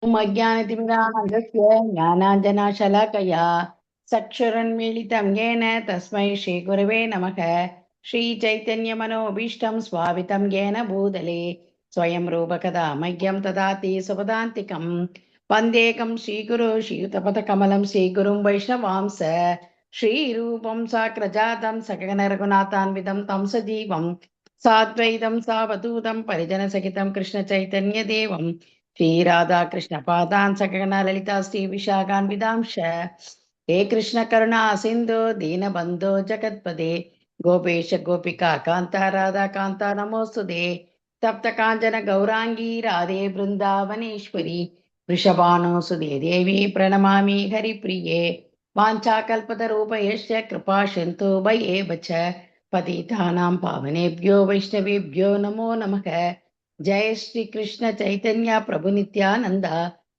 अज्ञानतिमिरान्धस्य ज्ञानाञ्जनशलाकया चक्षुरुन्मीलितं येन तस्मै श्रीगुरवे नमः। श्रीचैतन्यमनोभीष्टं स्वावितं येन भूतले स्वयं रूपकदा मह्यं ददाति सुपदान्तिकं वन्देकं श्रीगुरो श्रीयुतपथकमलं श्रीगुरुं वैष्णवांस श्रीरूपं साग्रजातं सगणरघुनाथान्वितं तं सजीवं साद्वैतं सावधूतं परिजनसहितं कृष्णचैतन्यदेवं श्रीराधाकृष्णपादान् सकगण ललिता श्रीविशाखान्विदांश हे कृष्णकरुणा सिन्धो दीनबन्धो जगत्पदे गोपेश गोपिका कान्ता राधा कान्ता नमोऽस्तुते तप्त काञ्चन गौराङ्गी राधे बृन्दावनेश्वरी वृषभानुसुते देवी प्रणमामि हरिप्रिये वाञ्छाकल्पतरूपयश्च कृपा सिन्धु भयेव च पतितानां पावनेभ्यो वैष्णवेभ्यो नमो नमः। जय श्री कृष्ण चैतन्य प्रभु नित्यानंद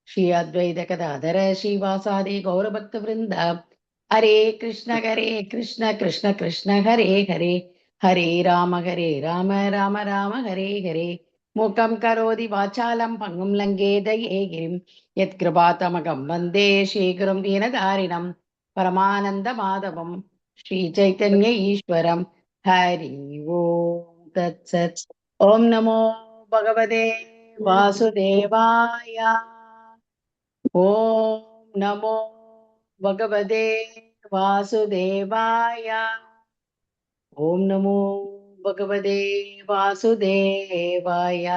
श्री अद्वैत गदाधर श्रीवासादि गौरभक्त वृंद हरे कृष्ण कृष्ण कृष्ण हरे हरे हरे राम राम राम हरे हरे मूकं करोति वाचालं पङ्गुं लङ्घेतये गिरिं यत्कृपातमगं वन्दे श्रीगुरुं दीनदारिणं परमानन्दमाधवं श्रीचैतन्य ईश्वरं हरि ओम् तत्सत्। ॐ नमो भगवते वासुदेवाय। ॐ नमो भगवते वासुदेवाय। ॐ नमो भगवते वासुदेवाय।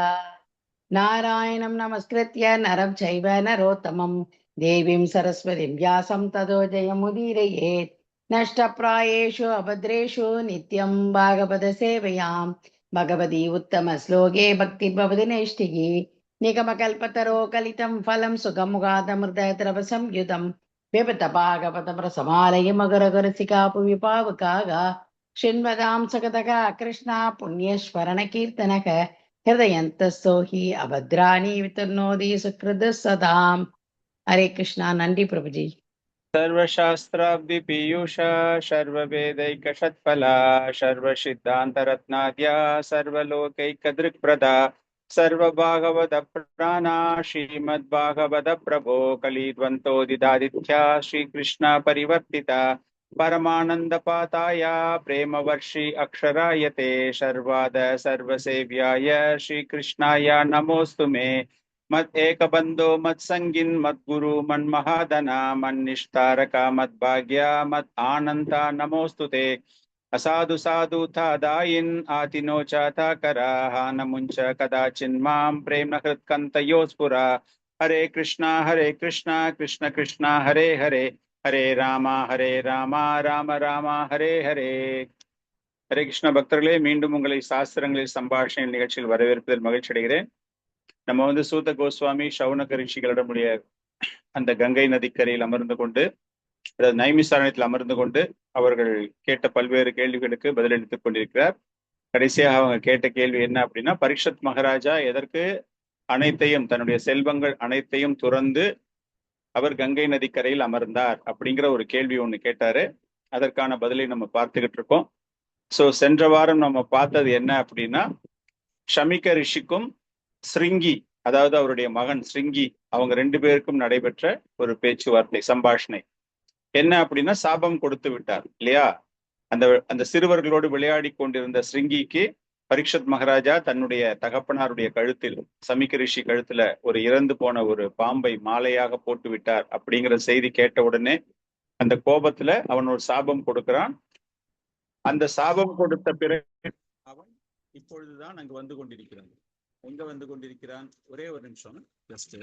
नारायणं नमस्कृत्य नरं चैव नरोत्तमं देवीं सरस्वतीं व्यासं ततो जयमुदीरयेत्। नष्टप्रायेषु अभद्रेषु नित्यं भागवतसेवयां भगवती उत्तमश्लोके भक्तिर्भवति नैष्टिकी निगमकल्पतरो कलितं फलं सुखमुखादमृतद्रवसंयुतं पिबत भागवतमृसमालय मकरगरसिकापुविपावकाः शृण्वतां सगतः कृष्णा पुण्यस्मरणकीर्तनः हृदयन्तस्थो हि अभद्राणि वितुर्नोति सुकृतः सदाम्। हरे कृष्णा। नंदी प्रभु जी। सर्वशास्त्राब्धिपीयूषा सर्ववेदैकषत्फला सर्वसिद्धान्तरत्नाद्या सर्वलोकैकदृक्प्रदा सर्वभागवतप्राणा श्रीमद्भागवतप्रभो कलिद्वन्द्वोदितादित्या श्रीकृष्ण परिवर्तिता परमानन्दपाताय प्रेमवर्षि अक्षरायते शर्वाद सर्वसेव्याय श्रीकृष्णाय नमोऽस्तु मे मत् एकबन्धो मत्सङ्गिन् मद्गुरु मन्महादना मन्निष्ठारका मद्भाग्या मत् आनन्ता नमोऽस्तु ते असाधु साधु दायिन् आतिनो चाता कराः नमुञ्च कदाचिन्मां प्रेम हृत्कन्तयोस्फुरा हरे कृष्णा कृष्ण कृष्णा हरे हरे हरे राम राम राम हरे हरे हरे कृष्ण பக்தர்களே, மீண்டும் உங்களை சாஸ்திரங்களில் சாம்பாஷணை நிகழ்ச்சியில் வரவேற்பதில் மகிழ்ச்சி அடைகிறேன். நம்ம சூத கோஸ்வாமி சவுனக ரிஷிகளிடமுடைய அந்த கங்கை நதிக்கரையில் அமர்ந்து கொண்டு, அதாவது நைமிசாரண்யத்தில் அமர்ந்து கொண்டு அவர்கள் கேட்ட பல்வேறு கேள்விகளுக்கு பதிலளித்துக் கொண்டிருக்கிறார். கடைசியாக அவங்க கேட்ட கேள்வி என்ன அப்படின்னா, பரீட்சத் மகாராஜா எதற்கு அனைத்தையும், தன்னுடைய செல்வங்கள் அனைத்தையும் துறந்து அவர் கங்கை நதிக்கரையில் அமர்ந்தார் அப்படிங்கிற ஒரு கேள்வி ஒண்ணு கேட்டாரு. அதற்கான பதிலை நம்ம பார்த்துக்கிட்டு இருக்கோம். சென்ற வாரம் நம்ம பார்த்தது என்ன அப்படின்னா, ஷமிக ரிஷிக்கும் ஸ்ருங்கி, அதாவது அவருடைய மகன் ஸ்ருங்கி, அவங்க ரெண்டு பேருக்கும் நடைபெற்ற ஒரு பேச்சுவார்த்தை சம்பாஷணை என்ன அப்படின்னா, சாபம் கொடுத்து விட்டார் இல்லையா. அந்த அந்த சிறுவர்களோடு விளையாடி கொண்டிருந்த ஸ்ருங்கிக்கு பரீட்சத் மகாராஜா தன்னுடைய தகப்பனாருடைய கழுத்தில், சமிக ரிஷி கழுத்துல ஒரு இறந்து போன ஒரு பாம்பை மாலையாக போட்டு விட்டார் அப்படிங்கிற செய்தி கேட்ட உடனே அந்த கோபத்துல அவன் ஒரு சாபம் கொடுக்கிறான். அந்த சாபம் கொடுத்த பிறகு அவன் இப்பொழுதுதான் அங்கு வந்து கொண்டிருக்கிறான். எங்க வந்து கொண்டிருக்கிறான்? ஒரே ஒரு நிமிஷம் ஜஸ்ட்.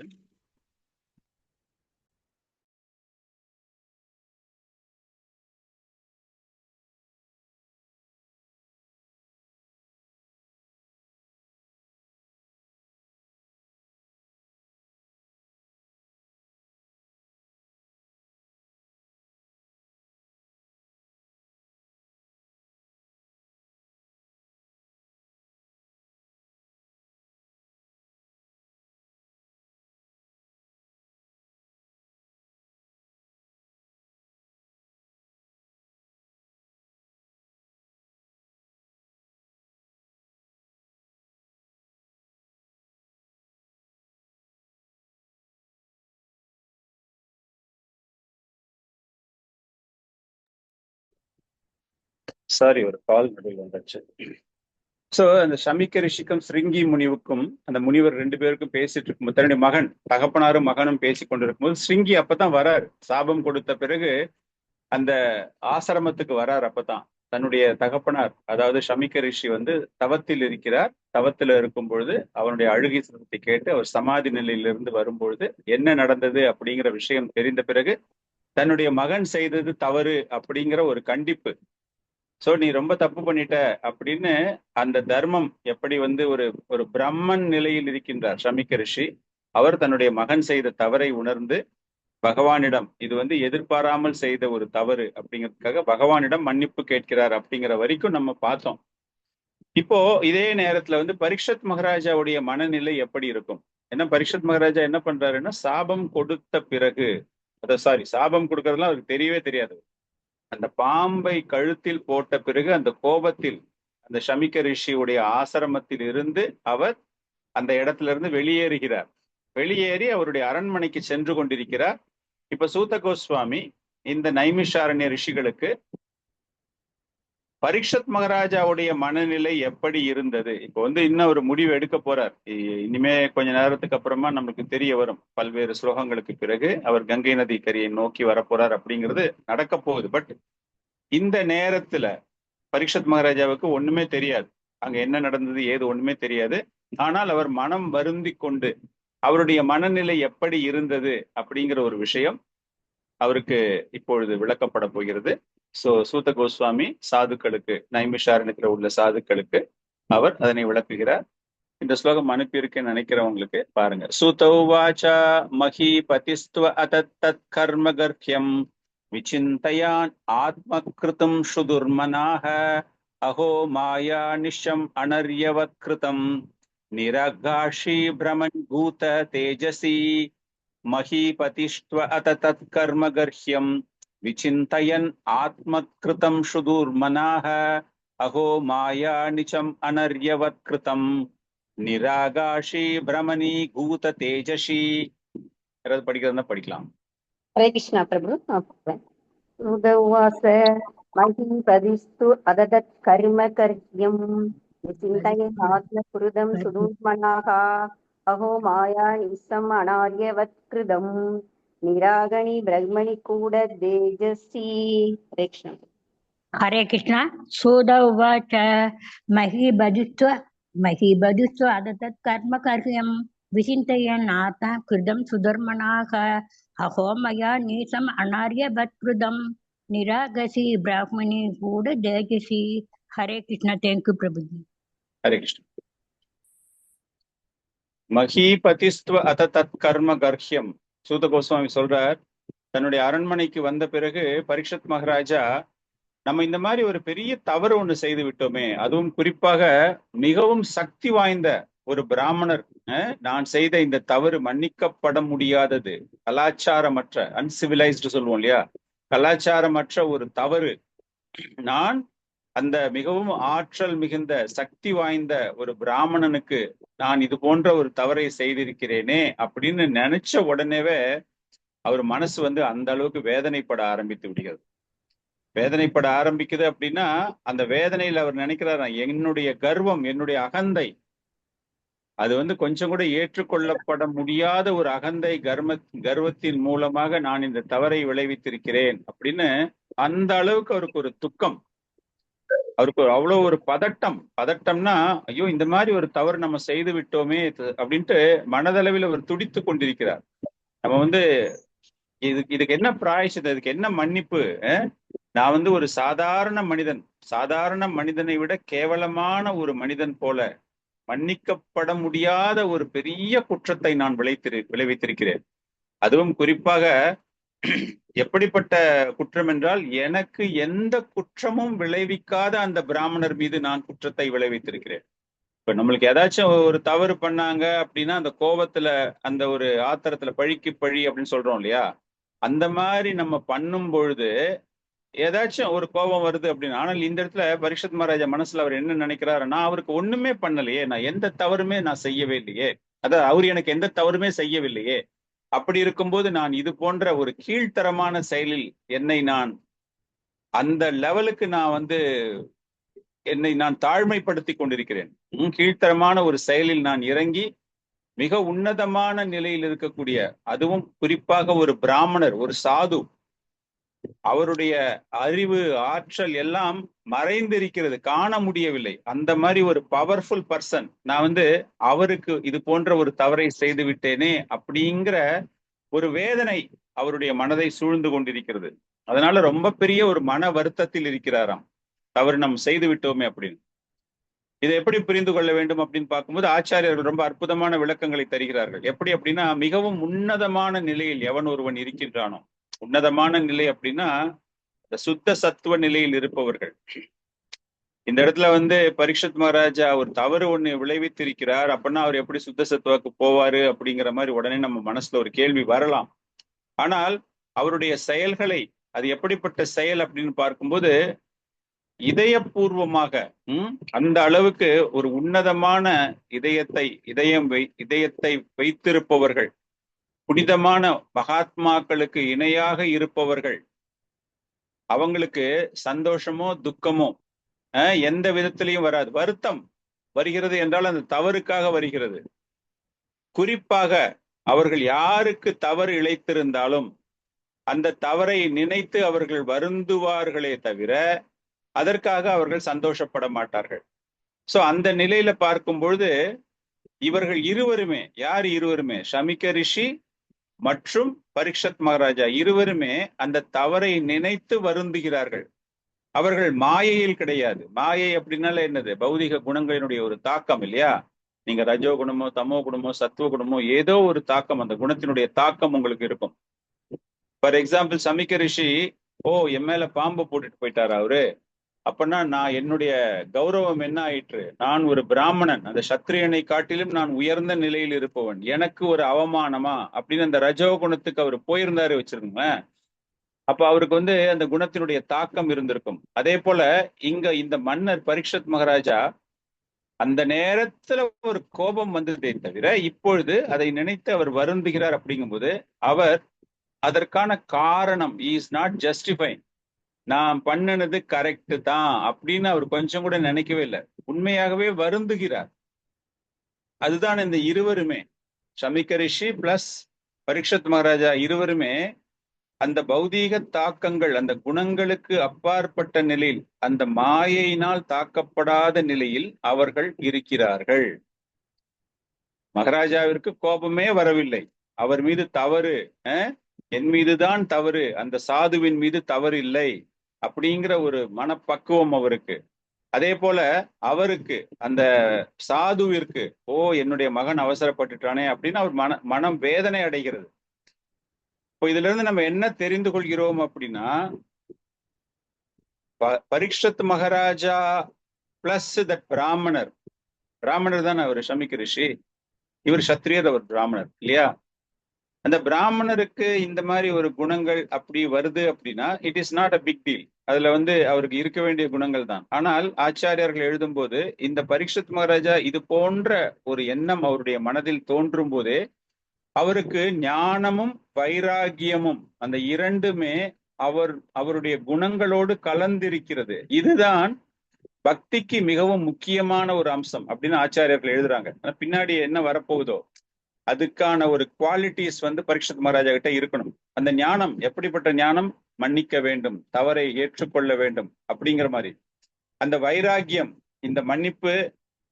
சாரி, ஒரு கால் நடுவில் வந்துச்சு. சோ அந்த சமிக்க ரிஷிக்கும் ஸ்ருங்கி முனிவுக்கும், அந்த முனிவர் 2 பேருக்கும் பேசிட்டு இருக்கும்போது, தன்னுடைய மகன், தகப்பனாரும் மகனும் பேசி கொண்டிருக்கும் போது ஸ்ருங்கி அப்பதான் வராரு. சாபம் கொடுத்த பிறகு அந்த ஆசிரமத்துக்கு வரார். அப்பதான் தன்னுடைய தகப்பனார், அதாவது சமிக்க ரிஷி தவத்தில் இருக்கிறார். தவத்தில் இருக்கும் பொழுது அவனுடைய அழுகை சத்தத்தை கேட்டு அவர் சமாதி நிலையிலிருந்து வரும்பொழுது என்ன நடந்தது அப்படிங்கிற விஷயம் தெரிந்த பிறகு தன்னுடைய மகன் செய்தது தவறு அப்படிங்கிற ஒரு கண்டிப்பு. சோ நீ ரொம்ப தப்பு பண்ணிட்ட அப்படின்னு அந்த தர்மம் எப்படி ஒரு ஒரு பிரம்மன் நிலையில் இருக்கின்றார் சமிக்க ரிஷி. அவர் தன்னுடைய மகன் செய்த தவறை உணர்ந்து பகவானிடம், இது எதிர்பாராமல் செய்த ஒரு தவறு அப்படிங்கிறதுக்காக பகவானிடம் மன்னிப்பு கேட்கிறார் அப்படிங்கிற வரைக்கும் நம்ம பார்த்தோம். இப்போ இதே நேரத்துல பரீட்சத் மகாராஜாவுடைய மனநிலை எப்படி இருக்கும்? ஏன்னா பரீட்சத் மகாராஜா என்ன பண்றாருன்னா, சாபம் கொடுத்த பிறகு, சாபம் கொடுக்கறதுலாம் அவருக்கு தெரியவே தெரியாது. அந்த பாம்பை கழுத்தில் போட்ட பிறகு அந்த கோபத்தில் அந்த சமிக்க ரிஷியுடைய ஆசிரமத்தில் இருந்து அவர் அந்த இடத்துல இருந்து வெளியேறுகிறார். வெளியேறி அவருடைய அரண்மனைக்கு சென்று கொண்டிருக்கிறார். இப்ப சூத கோஸ்வாமி இந்த நைமிஷாரண்ய ரிஷிகளுக்கு பரீட்சத் மகாராஜாவுடைய மனநிலை எப்படி இருந்தது, இப்போ இன்னும் ஒரு முடிவு எடுக்க போறார். இனிமே கொஞ்ச நேரத்துக்கு அப்புறமா நமக்கு தெரிய வரும். பல்வேறு ஸ்லோகங்களுக்கு பிறகு அவர் கங்கை நதி கரையை நோக்கி வரப்போறார் அப்படிங்கிறது நடக்க போகுது. பட் இந்த நேரத்துல பரீட்சத் மகாராஜாவுக்கு ஒண்ணுமே தெரியாது, அங்க என்ன நடந்தது ஏது ஒண்ணுமே தெரியாது. ஆனால் அவர் மனம் வருந்தி கொண்டு அவருடைய மனநிலை எப்படி இருந்தது அப்படிங்கிற ஒரு விஷயம் அவருக்கு இப்பொழுது விளக்கப்பட போகிறது. சோ சூத கோஸ்வாமி சாதுக்களுக்கு, நைமிஷாரண்யத்துல உள்ள சாதுக்களுக்கு அவர் அதனை விளக்குகிறார். இந்த ஸ்லோகம் அனுப்பியிருக்கேன்னு நினைக்கிறவங்களுக்கு பாருங்க. சூதௌவாச்ச மஹீபதிஸ்த்வ அதத்தத் கர்மகர்ஹ்யம் விசிந்தயான் ஆத்மக்ருதம் சுதுர்மனாஹ அஹோ மாயா நிஷம் அனர்யவத் கிருதம் நிரகாஷி பிரமன் பூத தேஜசி மஹீபதிஸ்த்வ அததத் கர்மகர்ஹ்யம் விசிந்தயன் ஆத்மக்ருதம் சுதுர்மனாஹ அஹோ மாயா நிச்சம் அனர்யவத் கிருதம் நிராகாஷி பிரமணி பூத தேஜசி. யாராவது படிக்கிறதுனா படிக்கலாம். ஹரே கிருஷ்ணா பிரபு. உதவாச மஹீபதிஸ்து அததத் கர்ம கர்ஹ்யம் விசிந்தயன் ஆத்மக்ருதம் சுதுர்மனாஹ அஹோ மாயா நிசம் அனார்யவத் கிருதம் நிராகணி பிரம்மணி கூட தேஜசி. ஹரே கிருஷ்ணா. हरे कृष्णा. सूत उवाच महीबधुस्व अदतत् कर्म कर्ह्यं विचिन्तयन् आत्मा कृतं सुधर्मणाः अहो मया नीसम् अनार्यवत् कृतं निरागसी ब्राह्मणी गूढ़ देजसी. हरे कृष्णा. थैंक यू प्रभु जी. ஹரே கிருஷ்ண. மஹீபதிஸ்த்வ அததத் கர்ம கர்ஹ்யம். சூத கோஸ்வாமி சொல்றார், தன்னுடைய அரண்மனைக்கு வந்த பிறகு பரீட்சத் மகாராஜா, நம்ம இந்த மாதிரி ஒரு பெரிய தவறு ஒண்ணு செய்து விட்டோமே, அதுவும் குறிப்பாக மிகவும் சக்தி வாய்ந்த ஒரு பிராமணர், நான் செய்த இந்த தவறு மன்னிக்கப்பட முடியாதது, கலாச்சாரமற்ற, அன்சிவிலைஸ்டு சொல்லுவோம் இல்லையா, கலாச்சாரமற்ற ஒரு தவறு. நான் அந்த மிகவும் ஆற்றல் மிகுந்த சக்தி வாய்ந்த ஒரு பிராமணனுக்கு நான் இது போன்ற ஒரு தவறை செய்திருக்கிறேனே அப்படின்னு நினைச்ச உடனேவே அவர் மனசு அந்த அளவுக்கு வேதனைப்பட ஆரம்பித்து விடுகிறது. வேதனைப்பட ஆரம்பிக்குது அப்படின்னா அந்த வேதனையில் அவர் நினைக்கிறார், என்னுடைய கர்வம், என்னுடைய அகந்தை, அது கொஞ்சம் கூட ஏற்றுக்கொள்ளப்பட முடியாத ஒரு அகந்தை, கர்வத்தின் மூலமாக நான் இந்த தவறை விளைவித்திருக்கிறேன் அப்படின்னு அந்த அளவுக்கு அவருக்கு ஒரு துக்கம், அவருக்கு அவ்வளவு ஒரு பதட்டம்னா, ஐயோ இந்த மாதிரி ஒரு தவறு நம்ம செய்து விட்டோமே அப்படின்ட்டு மனதளவில் அவர் துடித்து கொண்டிருக்கிறார். நம்ம இதுக்கு என்ன பிராயசித்தம், இதுக்கு என்ன மன்னிப்பு? நான் ஒரு சாதாரண மனிதனை விட கேவலமான ஒரு மனிதன் போல மன்னிக்கப்பட முடியாத ஒரு பெரிய குற்றத்தை நான் விளைவித்திருக்கிறேன். அதுவும் குறிப்பாக எப்படிப்பட்ட குற்றம் என்றால், எனக்கு எந்த குற்றமும் விளைவிக்காத அந்த பிராமணர் மீது நான் குற்றத்தை விளைவித்திருக்கிறேன். இப்ப நம்மளுக்கு ஏதாச்சும் ஒரு தவறு பண்ணாங்க அப்படின்னா அந்த கோபத்துல, அந்த ஒரு ஆத்திரத்துல பழிக்கு பழி அப்படின்னு சொல்றோம் இல்லையா, அந்த மாதிரி நம்ம பண்ணும் பொழுது ஏதாச்சும் ஒரு கோபம் வருது அப்படின்னு. ஆனால் இந்த இடத்துல பரீட்சத் மகாராஜா மனசுல அவர் என்ன நினைக்கிறாரு, நான் அவருக்கு ஒண்ணுமே பண்ணலையே, நான் எந்த தவறுமே நான் செய்யவே இல்லையே, அதாவது அவர் எனக்கு எந்த தவறுமே செய்யவில்லையே, அப்படி இருக்கும்போது நான் இது போன்ற ஒரு கீழ்த்தரமான செயலில் என்னை நான் அந்த லெவலுக்கு நான் என்னை நான் தாழ்மைப்படுத்தி கொண்டிருக்கிறேன். கீழ்த்தரமான ஒரு செயலில் நான் இறங்கி மிக உன்னதமான நிலையில் இருக்கக்கூடிய, அதுவும் குறிப்பாக ஒரு பிராமணர், ஒரு சாது, அவருடைய அறிவு ஆற்றல் எல்லாம் மறைந்திருக்கிறது, காண முடியவில்லை. அந்த மாதிரி ஒரு பவர்ஃபுல் பர்சன் நான் அவருக்கு இது போன்ற ஒரு தவறை செய்து விட்டேனே அப்படிங்கிற ஒரு வேதனை அவருடைய மனதை சூழ்ந்து கொண்டிருக்கிறது. அதனால ரொம்ப பெரிய ஒரு மன வருத்தத்தில் இருக்கிறாராம், தவறு நம்ம செய்து விட்டோமே அப்படின்னு. இதை எப்படி புரிந்து கொள்ள வேண்டும் அப்படின்னு பார்க்கும்போது ஆச்சாரியர்கள் ரொம்ப அற்புதமான விளக்கங்களை தருகிறார்கள். எப்படி அப்படின்னா, மிகவும் உன்னதமான நிலையில் எவன் ஒருவன் இருக்கின்றானோ, உன்னதமான நிலை அப்படின்னா இந்த சுத்த சத்துவ நிலையில் இருப்பவர்கள். இந்த இடத்துல பரீட்சித் மகாராஜா ஒரு தவறு ஒண்ணு விளைவித்திருக்கிறார் அப்படின்னா அவர் எப்படி சுத்த சத்துவாக்கு போவாரு அப்படிங்கிற மாதிரி உடனே நம்ம மனசுல ஒரு கேள்வி வரலாம். ஆனால் அவருடைய செயல்களை, அது எப்படிப்பட்ட செயல் அப்படின்னு பார்க்கும்போது இதயபூர்வமாக அந்த அளவுக்கு ஒரு உன்னதமான இதயத்தை வைத்திருப்பவர்கள், புனிதமான மகாத்மாக்களுக்கு இணையாக இருப்பவர்கள், அவங்களுக்கு சந்தோஷமோ துக்கமோ எந்த விதத்திலையும் வராது. வருத்தம் வருகிறது என்றால் அந்த தவறுக்காக வருகிறது. குறிப்பாக அவர்கள் யாருக்கு தவறு இழைத்திருந்தாலும் அந்த தவறை நினைத்து அவர்கள் வருந்துவார்களே தவிர அதற்காக அவர்கள் சந்தோஷப்பட மாட்டார்கள். சோ அந்த நிலையில பார்க்கும் பொழுது இவர்கள் இருவருமே, யார் இருவருமே, ஷமிக்க ரிஷி மற்றும் பரீட்சித் மகாராஜா இருவருமே அந்த தவறை நினைத்து வருந்துகிறார்கள். அவர்கள் மாயையில் கிடையாது. மாயை அப்படின்னால என்னது? பௌதிக குணங்களினுடைய ஒரு தாக்கம் இல்லையா? நீங்க ரஜோ குணமோ தமோ குணமோ சத்துவ குணமோ ஏதோ ஒரு தாக்கம், அந்த குணத்தினுடைய தாக்கம் உங்களுக்கு இருக்கும். ஃபார் எக்ஸாம்பிள், சமிக்க ரிஷி என் மேல பாம்பு போட்டுட்டு போயிட்டாரு அவரு, அப்பன்னா நான் என்னுடைய கௌரவம் என்ன ஆயிற்று? நான் ஒரு பிராமணன், அந்த சத்திரியனை காட்டிலும் நான் உயர்ந்த நிலையில் இருப்பவன், எனக்கு ஒரு அவமானமா அப்படின்னு அந்த ரஜோ குணத்துக்கு அவர் போயிருந்தாரு வச்சிருக்கோங்க. அப்ப அவருக்கு அந்த குணத்தினுடைய தாக்கம் இருந்திருக்கும். அதே போல இந்த மன்னர் பரீட்சித் மகாராஜா அந்த நேரத்துல ஒரு கோபம் வந்ததே தவிர இப்பொழுது அதை நினைத்து அவர் வருந்துகிறார். அப்படிங்கும்போது அவர் அதற்கான காரணம் இஸ் நாட் ஜஸ்டிஃபைங், நான் பண்ணினது கரெக்ட் தான் அப்படின்னு அவர் கொஞ்சம் கூட நினைக்கவே இல்லை, உண்மையாகவே வருந்துகிறார். அதுதான் இந்த இருவருமே, ஷமிக்க ரிஷி பிளஸ் பரீட்சித் மகாராஜா இருவருமே அந்த பௌதீக தாக்கங்கள், அந்த குணங்களுக்கு அப்பாற்பட்ட நிலையில், அந்த மாயையினால் தாக்கப்படாத நிலையில் அவர்கள் இருக்கிறார்கள். மகாராஜாவிற்கு கோபமே வரவில்லை, அவர் மீது தவறு, என் மீதுதான் தவறு, அந்த சாதுவின் மீது தவறு இல்லை அப்படிங்கிற ஒரு மனப்பக்குவம் அவருக்கு. அதே போல அவருக்கு, அந்த சாதுவிற்கு என்னுடைய மகன் அவசரப்பட்டுட்டானே அப்படின்னு அவர் மனம் வேதனை அடைகிறது. இப்போ இதுல இருந்து நம்ம என்ன தெரிந்து கொள்கிறோம் அப்படின்னா, பரீட்சித் மகாராஜா பிளஸ் தட் பிராமணர் தானே அவர் ஷமிக்க ரிஷி, இவர் சத்திரியர், அவர் பிராமணர் இல்லையா? அந்த பிராமணருக்கு இந்த மாதிரி ஒரு குணங்கள் அப்படி வருது அப்படின்னா it is not a big deal. அதுல அவருக்கு இருக்க வேண்டிய குணங்கள் தான். ஆனால் ஆச்சாரியர்கள் எழுதும் போது இந்த பரீட்சித் மகாராஜா இது போன்ற ஒரு எண்ணம் அவருடைய மனதில் தோன்றும் போதே அவருக்கு ஞானமும் வைராகியமும் அந்த இரண்டுமே அவருடைய குணங்களோடு கலந்திருக்கிறது. இதுதான் பக்திக்கு மிகவும் முக்கியமான ஒரு அம்சம் அப்படின்னு ஆச்சாரியர்கள் எழுதுறாங்க. பின்னாடி என்ன வரப்போகுதோ அதுக்கான ஒரு குவாலிட்டிஸ் பரீட்சித் மகாராஜா கிட்ட இருக்கணும். அந்த ஞானம் எப்படிப்பட்ட ஞானம்? மன்னிக்க வேண்டும், தவறை ஏற்றுக்கொள்ள வேண்டும் அப்படிங்கிற மாதிரி. அந்த வைராகியம், இந்த மன்னிப்பு,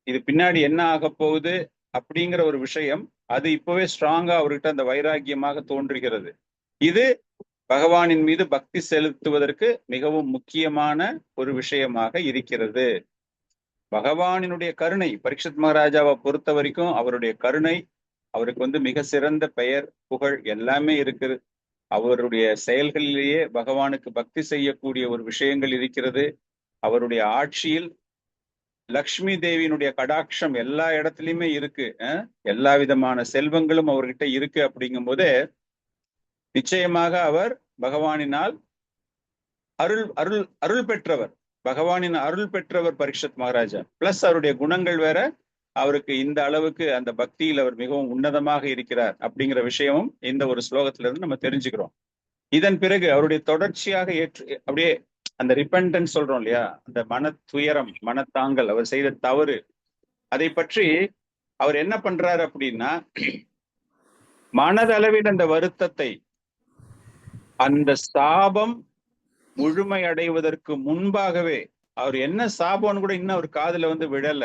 இது பின்னாடி என்ன ஆக போகுது அப்படிங்கிற ஒரு விஷயம், அது இப்பவே ஸ்ட்ராங்கா அவர்கிட்ட அந்த வைராகியமாக தோன்றுகிறது. இது பகவானின் மீது பக்தி செலுத்துவதற்கு மிகவும் முக்கியமான ஒரு விஷயமாக இருக்கிறது. பகவானினுடைய கருணை, பரீட்சித் மகாராஜாவை பொறுத்த வரைக்கும் அவருடைய கருணை, அவருக்கு மிக சிறந்த பெயர் புகழ் எல்லாமே இருக்குது. அவருடைய செயல்களிலேயே பகவானுக்கு பக்தி செய்யக்கூடிய ஒரு விஷயங்கள் இருக்கிறது. அவருடைய ஆட்சியில் லக்ஷ்மி தேவியினுடைய கடாட்சம் எல்லா இடத்துலயுமே இருக்கு. எல்லா விதமான செல்வங்களும் அவர்கிட்ட இருக்கு. அப்படிங்கும் போது நிச்சயமாக அவர் பகவானினால் அருள் பெற்றவர், பகவானின் அருள் பெற்றவர் பரீட்சித் மகாராஜா. பிளஸ் அவருடைய குணங்கள் வேற, அவருக்கு இந்த அளவுக்கு அந்த பக்தியில் அவர் மிகவும் உன்னதமாக இருக்கிறார் அப்படிங்கிற விஷயமும் இந்த ஒரு ஸ்லோகத்திலிருந்து நம்ம தெரிஞ்சுக்கிறோம். இதன் பிறகு அவருடைய தொடர்ச்சியாக அப்படியே அந்த ரிப்பெண்டன்ஸ் சொல்றோம் இல்லையா, அந்த மன துயரம், மனத்தாங்கல், அவர் செய்த தவறு, அதை பற்றி அவர் என்ன பண்றாரு அப்படின்னா, மனதளவில் அந்த வருத்தத்தை, அந்த சாபம் முழுமையடைவதற்கு முன்பாகவே, அவர் என்ன சாபம்னு கூட இன்னும் அவர் காதுல வந்து விழல,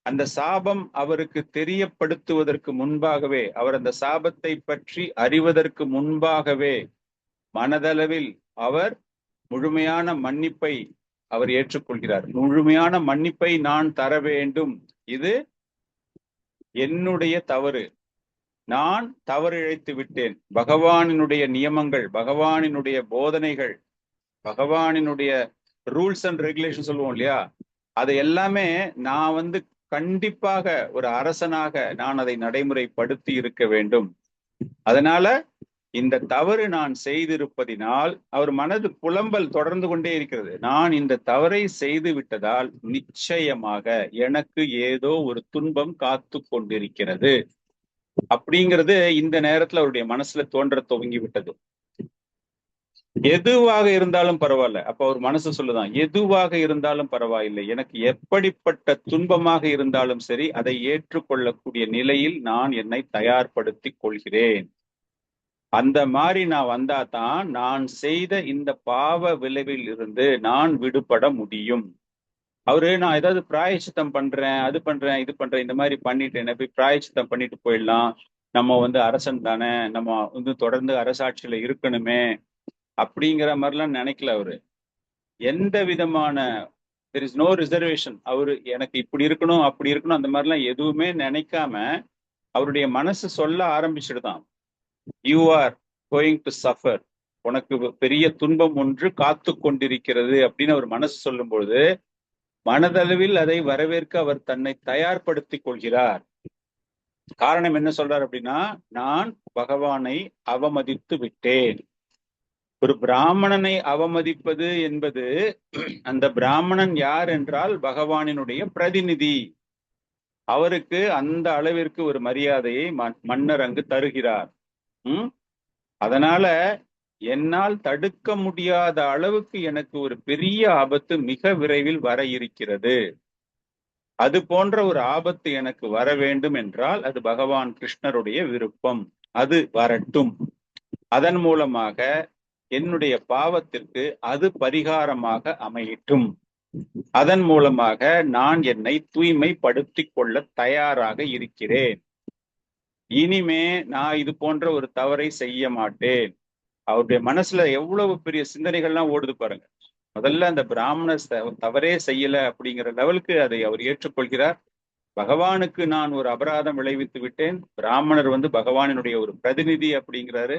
அந்த சாபம் அவருக்கு தெரியப்படுத்துவதற்கு முன்பாகவே, அவர் அந்த சாபத்தை பற்றி அறிவதற்கு முன்பாகவே மனதளவில் அவர் முழுமையான மன்னிப்பை அவர் ஏற்றுக்கொள்கிறார். முழுமையான மன்னிப்பை நான் தர வேண்டும், இது என்னுடைய தவறு, நான் தவறிழைத்து விட்டேன், பகவானினுடைய நியமங்கள், பகவானினுடைய போதனைகள், பகவானினுடைய ரூல்ஸ் அண்ட் ரெகுலேஷன் சொல்லுவோம் இல்லையா, அதை எல்லாமே நான் வந்து கண்டிப்பாக ஒரு அரசனாக நான் அதை நடைமுறைப்படுத்தி இருக்க வேண்டும். அதனால இந்த தவறு நான் செய்திருப்பதினால், அவர் மனது புலம்பல் தொடர்ந்து கொண்டே இருக்கிறது, நான் இந்த தவறை செய்து விட்டதால் நிச்சயமாக எனக்கு ஏதோ ஒரு துன்பம் காத்து கொண்டிருக்கிறது அப்படிங்கிறது இந்த நேரத்துல அவருடைய மனசுல தோன்ற துவங்கி விட்டது. எதுவாக இருந்தாலும் பரவாயில்ல, அப்ப அவர் மனசு சொல்லுதான், எதுவாக இருந்தாலும் பரவாயில்லை, எனக்கு எப்படிப்பட்ட துன்பமாக இருந்தாலும் சரி, அதை ஏற்றுக்கொள்ளக்கூடிய நிலையில் நான் என்னை தயார்படுத்தி கொள்கிறேன். அந்த மாதிரி நான் வந்தா தான் நான் செய்த இந்த பாவ விளைவில் இருந்து நான் விடுபட முடியும். அவரு நான் ஏதாவது பிராயச்சித்தம் பண்றேன், அது பண்றேன், இது பண்றேன், இந்த மாதிரி பண்ணிட்டு போய் பிராயச்சித்தம் பண்ணிட்டு போயிடலாம், நம்ம வந்து அரசன் தானே, நம்ம வந்து தொடர்ந்து அரசாட்சியில இருக்கணுமே அப்படிங்கிற மாதிரிலாம் நினைக்கல அவரு. எந்த விதமான தெர் இஸ் நோ ரிசர்வேஷன், அவரு எனக்கு இப்படி இருக்கணும் அப்படி இருக்கணும் அந்த மாதிரிலாம் எதுவுமே நினைக்காம அவருடைய மனசு சொல்ல ஆரம்பிச்சுடுதான், you are going to suffer, உனக்கு பெரிய துன்பம் ஒன்று காத்து கொண்டிருக்கிறது அப்படின்னு அவர் மனசு சொல்லும் பொழுது மனதளவில் அதை வரவேற்க அவர் தன்னை தயார்படுத்திக் கொள்கிறார். காரணம் என்ன சொல்றார் அப்படின்னா, நான் பகவானை அவமதித்து விட்டேன். ஒரு பிராமணனை அவமதிப்பது என்பது, அந்த பிராமணன் யார் என்றால் பகவானினுடைய பிரதிநிதி, அவருக்கு அந்த அளவிற்கு ஒரு மரியாதையை மன்னர் அங்கு தருகிறார். அதனால என்னால் தடுக்க முடியாத அளவுக்கு எனக்கு ஒரு பெரிய ஆபத்து மிக விரைவில் வர இருக்கிறது, அது போன்ற ஒரு ஆபத்து எனக்கு வர வேண்டும் என்றால் அது பகவான் கிருஷ்ணருடைய விருப்பம், அது வரட்டும், அதன் மூலமாக என்னுடைய பாவத்திற்கு அது பரிகாரமாக அமையட்டும், அதன் மூலமாக நான் என்னை தூய்மைப்படுத்திக் கொள்ள தயாராக இருக்கிறேன், இனிமே நான் இது போன்ற ஒரு தவறை செய்ய மாட்டேன். அவருடைய மனசுல எவ்வளவு பெரிய சிந்தனைகள்லாம் ஓடுது பாருங்க. முதல்ல அந்த பிராமணர் தவறே செய்யல அப்படிங்கிற லெவலுக்கு அதை அவர் ஏற்றுக்கொள்கிறார். பகவானுக்கு நான் ஒரு அபராதம் விளைவித்து விட்டேன், பிராமணர் வந்து பகவானினுடைய ஒரு பிரதிநிதி அப்படிங்கிறாரு,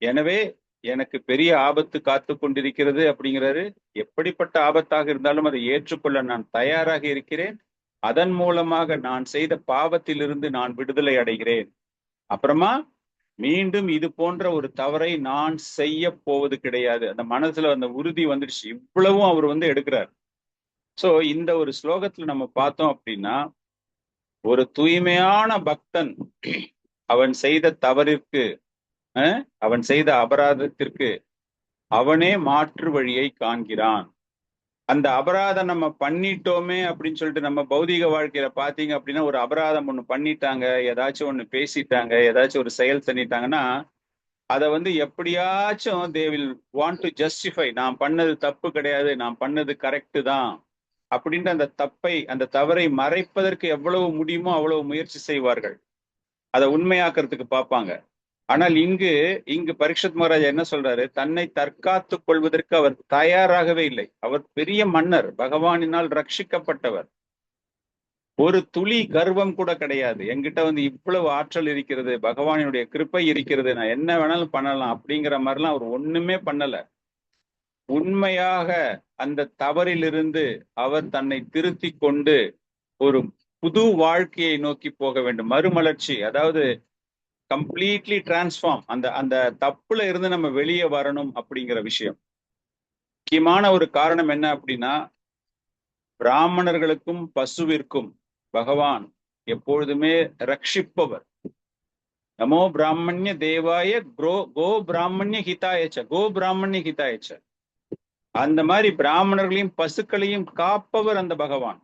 எனவே எனக்கு பெரிய ஆபத்து காத்து கொண்டிருக்கிறது அப்படிங்கிறாரு. எப்படிப்பட்ட ஆபத்தாக இருந்தாலும் அதை ஏற்றுக்கொள்ள நான் தயாராக இருக்கிறேன், அதன் மூலமாக நான் செய்த பாவத்திலிருந்து நான் விடுதலை அடைகிறேன், அப்புறமா மீண்டும் இது போன்ற ஒரு தவறை நான் செய்ய போவது கிடையாது. அந்த மனசுல அந்த உறுதி வந்துடுச்சு, இவ்வளவும் அவர் வந்து எடுக்கிறார். சோ இந்த ஒரு ஸ்லோகத்துல நம்ம பார்த்தோம் அப்படின்னா, ஒரு தூய்மையான பக்தன் அவன் செய்த தவறிற்கு, அவன் செய்த அபராதத்திற்கு அவனே மாற்று வழியை காண்கிறான். அந்த அபராதம் நம்ம பண்ணிட்டோமே அப்படின்னு சொல்லிட்டு நம்ம பௌதிக வாழ்க்கையில பாத்தீங்க அப்படின்னா, ஒரு அபராதம் ஒண்ணு பண்ணிட்டாங்க, ஏதாச்சும் ஒண்ணு பேசிட்டாங்க, ஏதாச்சும் ஒரு செயல் பண்ணிட்டாங்கன்னா அதை வந்து எப்படியாச்சும் they will want to justify, நான் பண்ணது தப்பு கிடையாது, நான் பண்ணது கரெக்டு தான் அப்படின்ற அந்த தவறை மறைப்பதற்கு எவ்வளவு முடியுமோ அவ்வளவு முயற்சி செய்வார்கள், அதை உண்மையாக்குறதுக்கு பார்ப்பாங்க. ஆனால் இங்கு பரீட்சித் மகாராஜா என்ன சொல்றாரு, தன்னை தற்காத்து கொள்வதற்கு அவர் தயாராகவே இல்லை. அவர் பெரிய மன்னர், பகவானினால் ரட்சிக்கப்பட்டவர், ஒரு துளி கர்வம் கூட கிடையாது, என்கிட்ட வந்து இவ்வளவு ஆற்றல் இருக்கிறது, பகவானுடைய கிருப்பை இருக்கிறது, நான் என்ன வேணாலும் பண்ணலாம் அப்படிங்கிற மாதிரிலாம் அவர் ஒண்ணுமே பண்ணல. உண்மையாக அந்த தவறிலிருந்து அவர் தன்னை திருத்தி கொண்டு ஒரு புது வாழ்க்கையை நோக்கி போக வேண்டும், மறுமலர்ச்சி, அதாவது கம்ப்ளீட்லி டிரான்ஸ்ஃபார்ம், அந்த தப்புல இருந்து நம்ம வெளியே வரணும் அப்படிங்கிற விஷயம். முக்கியமான ஒரு காரணம் என்ன அப்படின்னா, பிராமணர்களுக்கும் பசுவிற்கும் பகவான் எப்பொழுதுமே ரட்சிப்பவர். நமோ பிராமணிய தேவாய கோ பிராமணிய ஹிதாயச்ச, கோ பிராமணிய ஹிதாயச்ச. அந்த மாதிரி பிராமணர்களையும் பசுக்களையும் காப்பவர் அந்த பகவான்.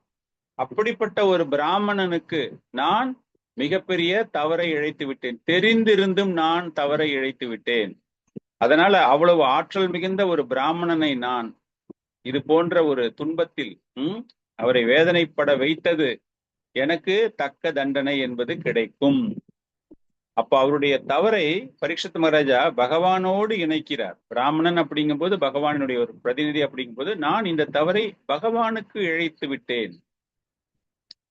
அப்படிப்பட்ட ஒரு பிராமணனுக்கு நான் மிகப்பெரிய தவறை இழைத்து விட்டேன், தெரிந்திருந்தும் நான் தவறை இழைத்து விட்டேன். அதனால அவ்வளவு ஆற்றல் மிகுந்த ஒரு பிராமணனை நான் இது போன்ற ஒரு துன்பத்தில் அவரை வேதனைப்பட வைத்தது எனக்கு தக்க தண்டனை என்பது கிடைக்கும். அப்ப அவருடைய தவறை பரீட்சித் மகாராஜா பகவானோடு இணைக்கிறார். பிராமணன் அப்படிங்கும் போது பகவானுடைய ஒரு பிரதிநிதி அப்படிங்கும் போது நான் இந்த தவறை பகவானுக்கு இழைத்து விட்டேன்.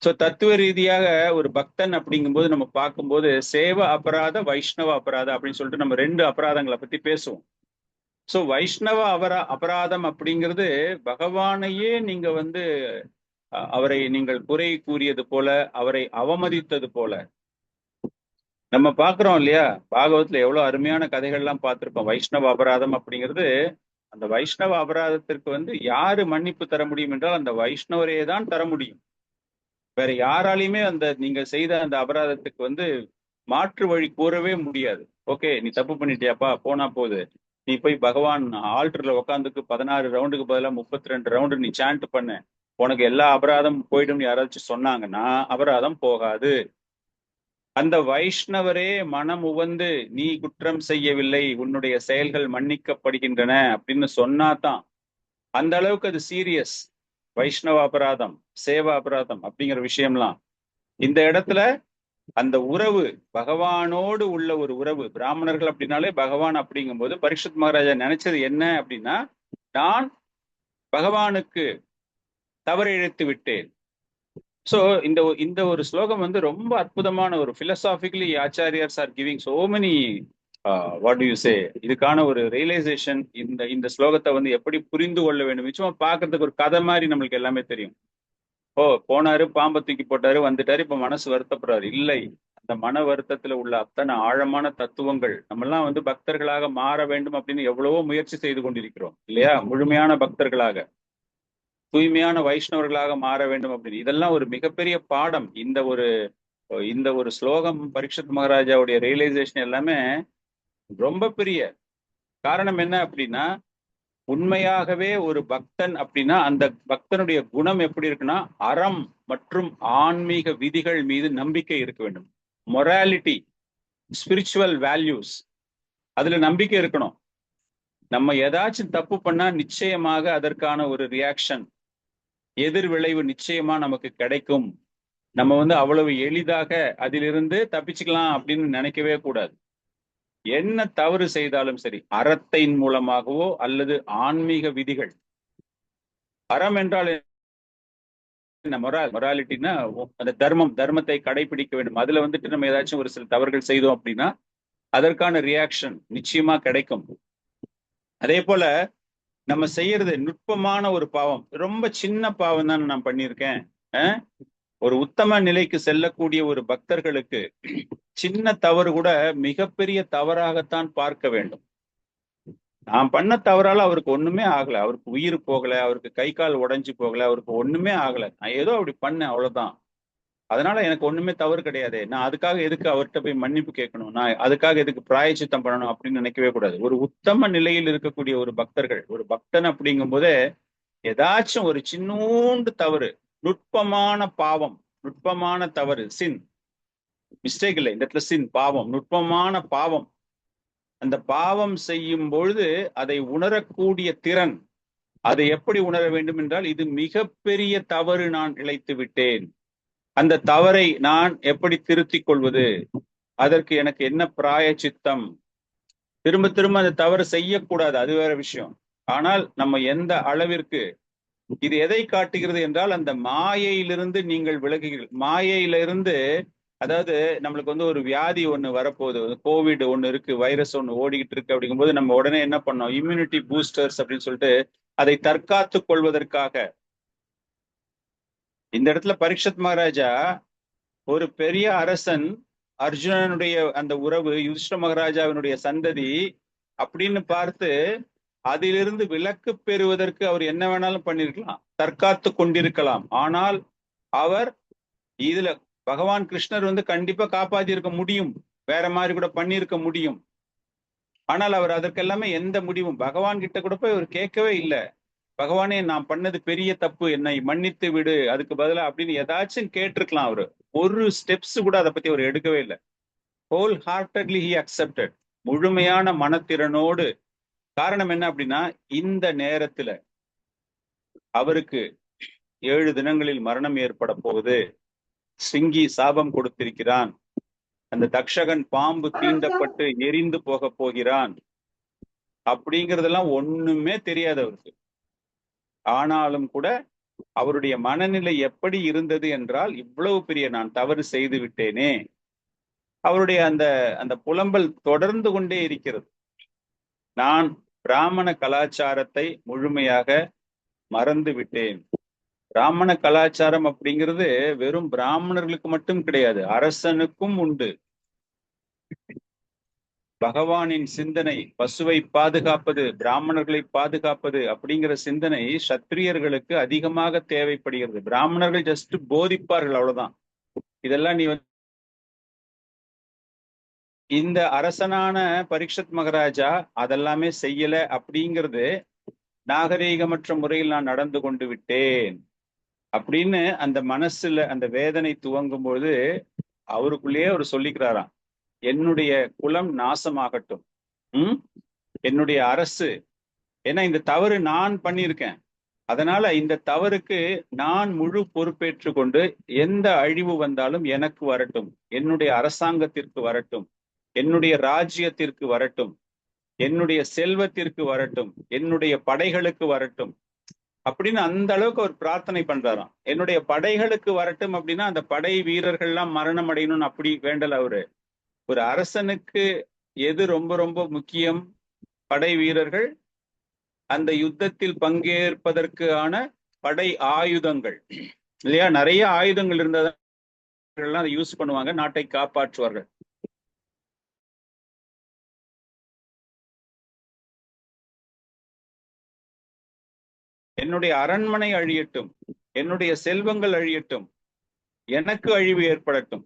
சோ தத்துவ ரீதியாக ஒரு பக்தன் அப்படிங்கும்போது நம்ம பார்க்கும்போது சேவ அபராத வைஷ்ணவ அபராத அப்படின்னு சொல்லிட்டு நம்ம 2 அபராதங்களை பத்தி பேசுவோம். சோ வைஷ்ணவ அபராதம் அப்படிங்கிறது பகவானையே நீங்க அவரை நீங்கள் குறை கூறியது போல, அவரை அவமதித்தது போல நம்ம பாக்குறோம் இல்லையா? பாகவத்துல எவ்வளவு அருமையான கதைகள்லாம் பார்த்திருப்போம். வைஷ்ணவ அபராதம் அப்படிங்கிறது, அந்த வைஷ்ணவ அபராதத்திற்கு யாரு மன்னிப்பு தர முடியும் என்றால் அந்த வைஷ்ணவரே தான் தர முடியும். வேற யாராலையுமே நீங்க செய்த அந்த அபராதத்துக்கு மாற்று வழி கூறவே முடியாது. ஓகே, நீ தப்பு பண்ணிட்டியாப்பா, போனா போகுது, நீ போய் பகவான் ஆல்டர்ல உட்காந்துக்கு 16 ரவுண்டுக்கு பதிலாக 32 ரவுண்டு நீ சாண்ட் பண்ண, உனக்கு எல்லா அபராதம் போயிடும் யாராச்சும் சொன்னாங்கன்னா அபராதம் போகாது. அந்த வைஷ்ணவரே மனம் உவந்து நீ குற்றம் செய்யவில்லை, உன்னுடைய செயல்கள் மன்னிக்கப்படுகின்றன அப்படின்னு சொன்னாதான் அந்த அளவுக்கு அது சீரியஸ். வைஷ்ணவ அபராதம், சேவா அபராதம் அப்படிங்கிற விஷயம்லாம் இந்த இடத்துல அந்த உறவு பகவானோடு உள்ள ஒரு உறவு. பிராமணர்கள் அப்படின்னாலே பகவான் அப்படிங்கும் போது பரீட்சித் மகாராஜா நினைச்சது என்ன அப்படின்னா, நான் பகவானுக்கு தவறு இழைத்து விட்டேன். சோ இந்த ஒரு ஸ்லோகம் ரொம்ப அற்புதமான ஒரு பிலசாபிக்கலி ஆச்சாரியார்ஸ் are giving so many what do you say, இதுக்கான ஒரு ரியலைசேஷன். இந்த ஸ்லோகத்தை எப்படி புரிந்து கொள்ள வேண்டும், சும்மா பாக்குறதுக்கு ஒரு கதை மாதிரி நம்மளுக்கு எல்லாமே தெரியும். போனாரு, பாம்பை தூக்கி போட்டாரு, வந்துட்டாரு, இப்ப மனசு வருத்தப்படுறாரு. இல்லை, அந்த மன வருத்தத்துல உள்ள அத்தனை ஆழமான தத்துவங்கள் நம்ம எல்லாம் பக்தர்களாக மாற வேண்டும் அப்படின்னு எவ்வளவோ முயற்சி செய்து கொண்டிருக்கிறோம் இல்லையா? முழுமையான பக்தர்களாக, தூய்மையான வைஷ்ணவர்களாக மாற வேண்டும் அப்படின்னு இதெல்லாம் ஒரு மிகப்பெரிய பாடம். இந்த ஒரு ஸ்லோகம் பரீட்சித் மகாராஜாவுடைய ரியலைசேஷன் எல்லாமே ரொம்ப பெரிய காரணம். என்ன அப்படின்னா, உண்மையாகவே ஒரு பக்தன் அப்படின்னா அந்த பக்தனுடைய குணம் எப்படி இருக்குன்னா, அறம் மற்றும் ஆன்மீக விதிகள் மீது நம்பிக்கை இருக்க வேண்டும். மொராலிட்டி, ஸ்பிரிச்சுவல் வேல்யூஸ், அதுல நம்பிக்கை இருக்கணும். நம்ம ஏதாச்சும் தப்பு பண்ணா நிச்சயமாக அதற்கான ஒரு ரியாக்ஷன், எதிர் விளைவு நிச்சயமா நமக்கு கிடைக்கும். நம்ம அவ்வளவு எளிதாக அதிலிருந்து தப்பிச்சுக்கலாம் அப்படின்னு நினைக்கவே கூடாது. என்ன தவறு செய்தாலும் சரி, அறத்தின் மூலமாகவோ அல்லது ஆன்மீக விதிகள். அறம் என்றால் என்ன? மொராலிட்டின்னா அந்த தர்மத்தை கடைபிடிக்க வேண்டும். அதுல நம்ம ஏதாச்சும் ஒரு சில தவறுகள் செய்தோம் அப்படின்னா அதற்கான ரியாக்ஷன் நிச்சயமா கிடைக்கும். அதே போல நம்ம செய்யறது நுட்பமான ஒரு பாவம், ரொம்ப சின்ன பாவம் தான் நான் பண்ணியிருக்கேன். ஒரு உத்தம நிலைக்கு செல்லக்கூடிய ஒரு பக்தர்களுக்கு சின்ன தவறு கூட மிகப்பெரிய தவறாகத்தான் பார்க்க வேண்டும். நான் பண்ண தவறால அவருக்கு ஒண்ணுமே ஆகல, அவருக்கு உயிர் போகல, அவருக்கு கை கால் உடைஞ்சு போகல, அவருக்கு ஒண்ணுமே ஆகல, நான் ஏதோ அப்படி பண்ணேன் அவ்வளவுதான், அதனால எனக்கு ஒண்ணுமே தவறு கிடையாது, நான் அதுக்காக எதுக்கு அவர்கிட்ட போய் மன்னிப்பு கேட்கணும், நான் அதுக்காக எதுக்கு பிராயச்சித்தம் பண்ணணும் அப்படின்னு நினைக்கவே கூடாது. ஒரு உத்தம நிலையில் இருக்கக்கூடிய ஒரு பக்தர்கள், ஒரு பக்தன் அப்படிங்கும் போதே ஏதாச்சும் ஒரு சின்னூண்டு தவறு, நுட்பமான பாவம், நுட்பமான தவறு, சின், மிஸ்டேக் இல்லை, இந்த இடத்துல சின், பாவம், நுட்பமான பாவம், அந்த பாவம் செய்யும் பொழுது அதை உணரக்கூடிய திறன், அதை எப்படி உணர வேண்டும் என்றால், இது மிகப்பெரிய தவறு, நான் இழைத்து விட்டேன், அந்த தவறை நான் எப்படி திருத்திக் கொள்வது, அதற்கு எனக்கு என்ன பிராயச்சித்தம், திரும்ப திரும்ப அந்த தவறு செய்யக்கூடாது, அது வேற விஷயம். ஆனால் நம்ம எந்த அளவிற்கு, இது எதை காட்டுகிறது என்றால், அந்த மாயையிலிருந்து நீங்கள் விலகுகிறீர்கள். மாயையிலிருந்து, அதாவது நம்மளுக்கு ஒரு வியாதி ஒண்ணு வரப்போகுது, கோவிட் ஒண்ணு இருக்கு, வைரஸ் ஒண்ணு ஓடிக்கிட்டு இருக்கு அப்படிங்கும்போது நம்ம உடனே என்ன பண்ணோம், இம்யூனிட்டி பூஸ்டர்ஸ் அப்படின்னு சொல்லிட்டு அதை தற்காத்து கொள்வதற்காக. இந்த இடத்துல பரீட்சித் மகாராஜா ஒரு பெரிய அரசன், அர்ஜுனனுடைய அந்த உறவு, யுதிஷ்ட மகாராஜாவினுடைய சந்ததி அப்படின்னு பார்த்து அதிலிருந்து விலக்கு பெறுவதற்கு அவர் என்ன வேணாலும் பண்ணிருக்கலாம், தற்காத்து கொண்டிருக்கலாம். ஆனால் அவர் இதுல பகவான் கிருஷ்ணர் கண்டிப்பா காப்பாத்தி இருக்க முடியும், வேற மாதிரி கூட பண்ணியிருக்க முடியும். ஆனால் அவர் அதற்கெல்லாமே எந்த முடிவும் பகவான் கிட்ட கூட போய் அவர் கேட்கவே இல்லை. பகவானே நான் பண்ணது பெரிய தப்பு, என்னை மன்னித்து விடு, அதுக்கு பதிலா அப்படின்னு ஏதாச்சும் கேட்டிருக்கலாம் அவரு. ஒரு ஸ்டெப்ஸ் கூட அதை பத்தி அவர் எடுக்கவே இல்லை. ஹோல் ஹார்ட்டட்லி ஹி அக்செப்டட், முழுமையான மனத்திறனோடு. காரணம் என்ன அப்படின்னா, இந்த நேரத்துல அவருக்கு 7 தினங்களில் மரணம் ஏற்பட போகுது. சிங்கி சாபம் கொடுத்திருக்கிறான். அந்த தக்ஷகன் பாம்பு தீண்டப்பட்டு எரிந்து போக போகிறான். அப்படிங்கறதெல்லாம் ஒண்ணுமே தெரியாது அவருக்கு. ஆனாலும் கூட அவருடைய மனநிலை எப்படி இருந்தது என்றால், இவ்வளவு பெரிய நான் தவறு செய்து விட்டேனே. அவருடைய அந்த அந்த புலம்பல் தொடர்ந்து கொண்டே இருக்கிறது. நான் பிராமண கலாச்சாரத்தை முழுமையாக மறந்து விட்டேன். பிராமண கலாச்சாரம் அப்படிங்கிறது வெறும் பிராமணர்களுக்கு மட்டும் கிடையாது, அரசனுக்கும் உண்டு. பகவானின் சிந்தனை, பசுவை பாதுகாப்பது, பிராமணர்களை பாதுகாப்பது அப்படிங்கிற சிந்தனை சத்திரியர்களுக்கு அதிகமாக தேவைப்படுகிறது. பிராமணர்கள் ஜஸ்ட் போதிப்பார்கள், அவ்வளவுதான். இதெல்லாம் நீ இந்த அரசனான பரீட்சத் மகாராஜா அதெல்லாமே செய்யல அப்படிங்கிறது, நாகரீகமற்ற முறையில் நான் நடந்து கொண்டு விட்டேன் அப்படின்னு அந்த மனசுல அந்த வேதனை துவங்கும் போது அவருக்குள்ளேயே அவர் சொல்லிக்கிறாராம், என்னுடைய குலம் நாசமாகட்டும், என்னுடைய அரசு, ஏன்னா இந்த தவறு நான் பண்ணியிருக்கேன், அதனால இந்த தவறுக்கு நான் முழு பொறுப்பேற்று கொண்டு எந்த அழிவு வந்தாலும் எனக்கு வரட்டும், என்னுடைய அரசாங்கத்திற்கு வரட்டும், என்னுடைய ராஜ்யத்திற்கு வரட்டும், என்னுடைய செல்வத்திற்கு வரட்டும், என்னுடைய படைகளுக்கு வரட்டும் அப்படின்னு அந்த அளவுக்கு அவர் பிரார்த்தனை பண்றாராம். என்னுடைய படைகளுக்கு வரட்டும் அப்படின்னா அந்த படை வீரர்கள்லாம் மரணம் அடையணும்னு அப்படி வேண்டல அவரு. ஒரு அரசனுக்கு எது ரொம்ப ரொம்ப முக்கியம்? படை வீரர்கள், அந்த யுத்தத்தில் பங்கேற்பதற்கான படை ஆயுதங்கள் இல்லையா? நிறைய ஆயுதங்கள் இருந்தாதான் அதை யூஸ் பண்ணுவாங்க, நாட்டை காப்பாற்றுவார்கள். என்னுடைய அரண்மனை அழியட்டும், என்னுடைய செல்வங்கள் அழியட்டும், எனக்கு அழிவு ஏற்படட்டும்,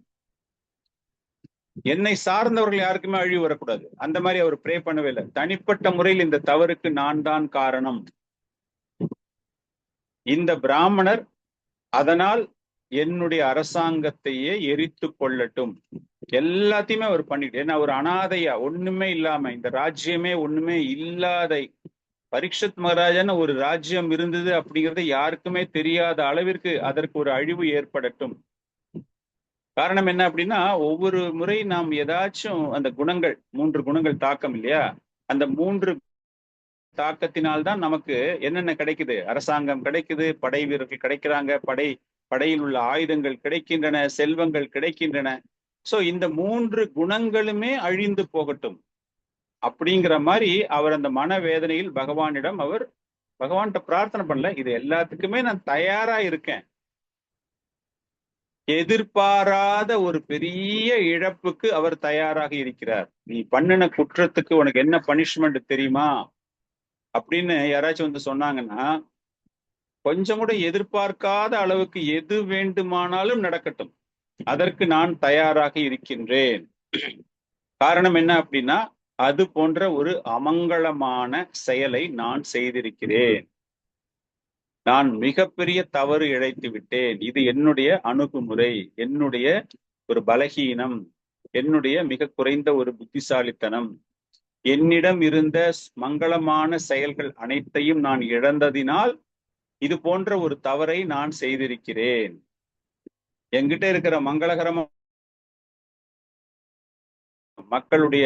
என்னை சார்ந்தவர்கள் யாருக்குமே அழிவு வரக்கூடாது. அந்த மாதிரி அவர் ப்ரே பண்ணவே இல்லை. தனிப்பட்ட முறையில் இந்த தவறுக்கு நான் தான் காரணம், இந்த பிராமணர் அதனால் என்னுடைய அரசாங்கத்தையே எரித்து கொள்ளட்டும், எல்லாத்தையுமே அவர் பண்ணிட்டு. ஏன்னா ஒரு அனாதையா, ஒண்ணுமே இல்லாம, இந்த ராஜ்யமே ஒண்ணுமே இல்லாத பரீட்சத் மகாராஜான்னு ஒரு ராஜ்யம் இருந்தது அப்படிங்கிறது யாருக்குமே தெரியாத அளவிற்கு அதற்கு ஒரு அழிவு ஏற்படட்டும். காரணம் என்ன அப்படின்னா, ஒவ்வொரு முறை நாம் ஏதாச்சும் அந்த குணங்கள், 3 குணங்கள் தாக்கம் இல்லையா, அந்த 3 தாக்கத்தினால்தான் நமக்கு என்னென்ன கிடைக்குது? அரசாங்கம் கிடைக்குது, படை வீரர்கள் கிடைக்கிறாங்க, படையில் உள்ள ஆயுதங்கள் கிடைக்கின்றன, செல்வங்கள் கிடைக்கின்றன. சோ இந்த 3 குணங்களுமே அழிந்து போகட்டும் அப்படிங்கிற மாதிரி அவர் அந்த மனவேதனையில் பகவான்கிட்ட பிரார்த்தனை பண்ணல. இது எல்லாத்துக்குமே நான் தயாரா இருக்கேன். எதிர்பாராத ஒரு பெரிய இழப்புக்கு அவர் தயாராக இருக்கிறார். நீ பண்ணின குற்றத்துக்கு உனக்கு என்ன பனிஷ்மெண்ட் தெரியுமா அப்படின்னு யாராச்சும் வந்து சொன்னாங்கன்னா, கொஞ்சம் கூட எதிர்பார்க்காத அளவுக்கு எது வேண்டுமானாலும் நடக்கட்டும், அதற்கு நான் தயாராக இருக்கின்றேன். காரணம் என்ன அப்படின்னா, அது போன்ற ஒரு அமங்கலமான செயலை நான் செய்திருக்கிறேன், நான் மிகப்பெரிய தவறு இழைத்து விட்டேன். இது என்னுடைய அணுகுமுறை, என்னுடைய ஒரு பலகீனம், என்னுடைய மிக குறைந்த ஒரு புத்திசாலித்தனம். என்னிடம் இருந்த மங்களமான செயல்கள் அனைத்தையும் நான் இழந்ததினால் இது போன்ற ஒரு தவறை நான் செய்திருக்கிறேன். என்கிட்ட இருக்கிற மங்களகரமான மக்களுடைய